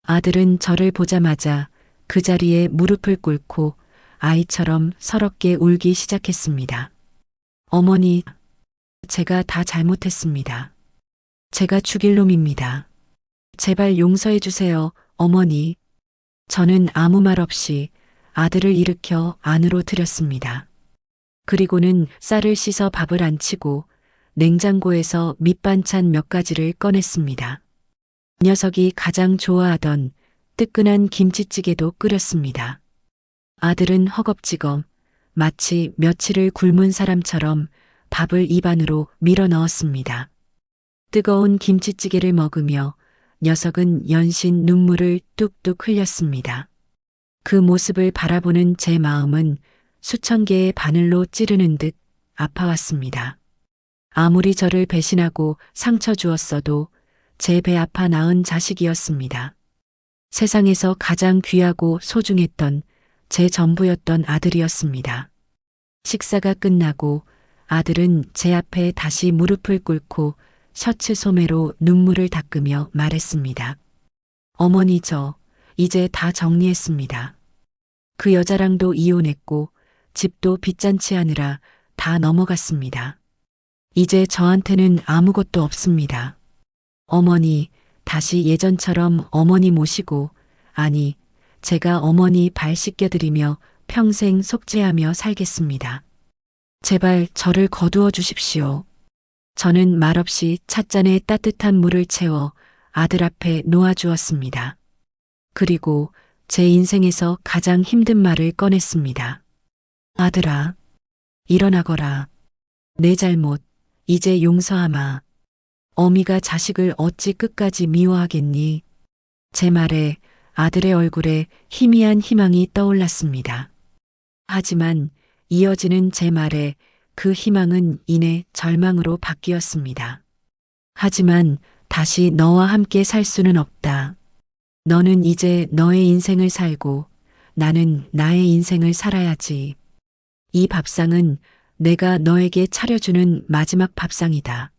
아들은 저를 보자마자 그 자리에 무릎을 꿇고 아이처럼 서럽게 울기 시작했습니다. 어머니, 제가 다 잘못했습니다. 제가 죽일 놈입니다. 제발 용서해 주세요, 어머니. 저는 아무 말 없이 아들을 일으켜 안으로 들였습니다. 그리고는 쌀을 씻어 밥을 안치고 냉장고에서 밑반찬 몇 가지를 꺼냈습니다. 녀석이 가장 좋아하던 뜨끈한 김치찌개도 끓였습니다. 아들은 허겁지겁 마치 며칠을 굶은 사람처럼 밥을 입 안으로 밀어 넣었습니다. 뜨거운 김치찌개를 먹으며 녀석은 연신 눈물을 뚝뚝 흘렸습니다. 그 모습을 바라보는 제 마음은 수천 개의 바늘로 찌르는 듯 아파왔습니다. 아무리 저를 배신하고 상처 주었어도 제 배 아파 낳은 자식이었습니다. 세상에서 가장 귀하고 소중했던 제 전부였던 아들이었습니다. 식사가 끝나고 아들은 제 앞에 다시 무릎을 꿇고 셔츠 소매로 눈물을 닦으며 말했습니다. 어머니, 저 이제 다 정리했습니다. 그 여자랑도 이혼했고 집도 빚잔치 하느라 다 넘어갔습니다. 이제 저한테는 아무것도 없습니다. 어머니, 다시 예전처럼 어머니 모시고, 아니, 제가 어머니 발 씻겨드리며 평생 속죄하며 살겠습니다. 제발 저를 거두어 주십시오. 저는 말없이 찻잔에 따뜻한 물을 채워 아들 앞에 놓아주었습니다. 그리고 제 인생에서 가장 힘든 말을 꺼냈습니다. 아들아, 일어나거라. 내 잘못, 이제 용서하마. 어미가 자식을 어찌 끝까지 미워하겠니? 제 말에 아들의 얼굴에 희미한 희망이 떠올랐습니다. 하지만 이어지는 제 말에 그 희망은 이내 절망으로 바뀌었습니다. 하지만 다시 너와 함께 살 수는 없다. 너는 이제 너의 인생을 살고 나는 나의 인생을 살아야지. 이 밥상은 내가 너에게 차려주는 마지막 밥상이다.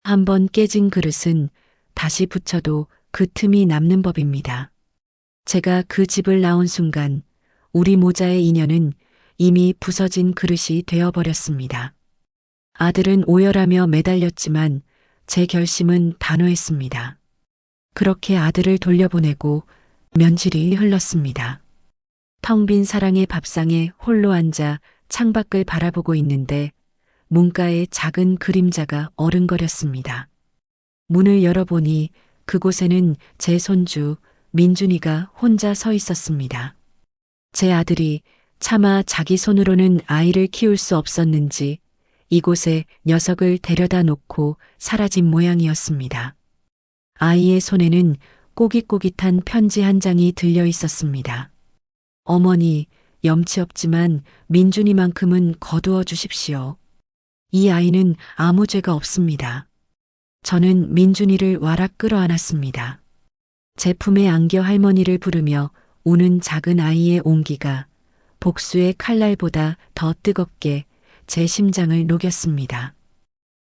한번 깨진 그릇은 다시 붙여도 그 틈이 남는 법입니다. 제가 그 집을 나온 순간 우리 모자의 인연은 이미 부서진 그릇이 되어버렸습니다. 아들은 오열하며 매달렸지만 제 결심은 단호했습니다. 그렇게 아들을 돌려보내고 며칠이 흘렀습니다. 텅 빈 사랑의 밥상에 홀로 앉아 창밖을 바라보고 있는데 문가에 작은 그림자가 어른거렸습니다. 문을 열어보니 그곳에는 제 손주 민준이가 혼자 서 있었습니다. 제 아들이 차마 자기 손으로는 아이를 키울 수 없었는지 이곳에 녀석을 데려다 놓고 사라진 모양이었습니다. 아이의 손에는 꼬깃꼬깃한 편지 한 장이 들려 있었습니다. 어머니, 염치 없지만 민준이만큼은 거두어 주십시오. 이 아이는 아무 죄가 없습니다. 저는 민준이를 와락 끌어안았습니다. 제 품에 안겨 할머니를 부르며 우는 작은 아이의 온기가 복수의 칼날보다 더 뜨겁게 제 심장을 녹였습니다.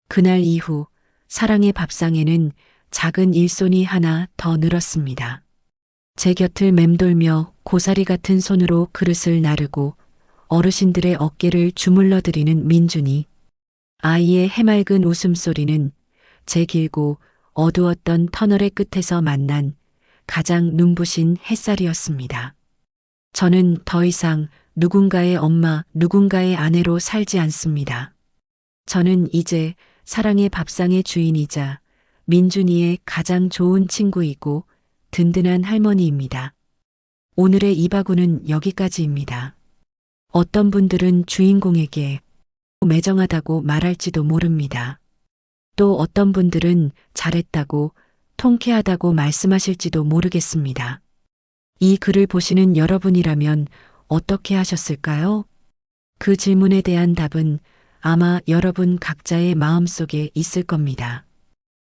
그날 이후 사랑의 밥상에는 작은 일손이 하나 더 늘었습니다. 제 곁을 맴돌며 고사리 같은 손으로 그릇을 나르고 어르신들의 어깨를 주물러드리는 민준이, 아이의 해맑은 웃음소리는 제 길고 어두웠던 터널의 끝에서 만난 가장 눈부신 햇살이었습니다. 저는 더 이상 누군가의 엄마, 누군가의 아내로 살지 않습니다. 저는 이제 사랑의 밥상의 주인이자 민준이의 가장 좋은 친구이고 든든한 할머니입니다. 오늘의 이바구는 여기까지입니다. 어떤 분들은 주인공에게 매정하다고 말할지도 모릅니다. 또 어떤 분들은 잘했다고 통쾌하다고 말씀하실지도 모르겠습니다. 이 글을 보시는 여러분이라면 어떻게 하셨을까요? 그 질문에 대한 답은 아마 여러분 각자의 마음속에 있을 겁니다.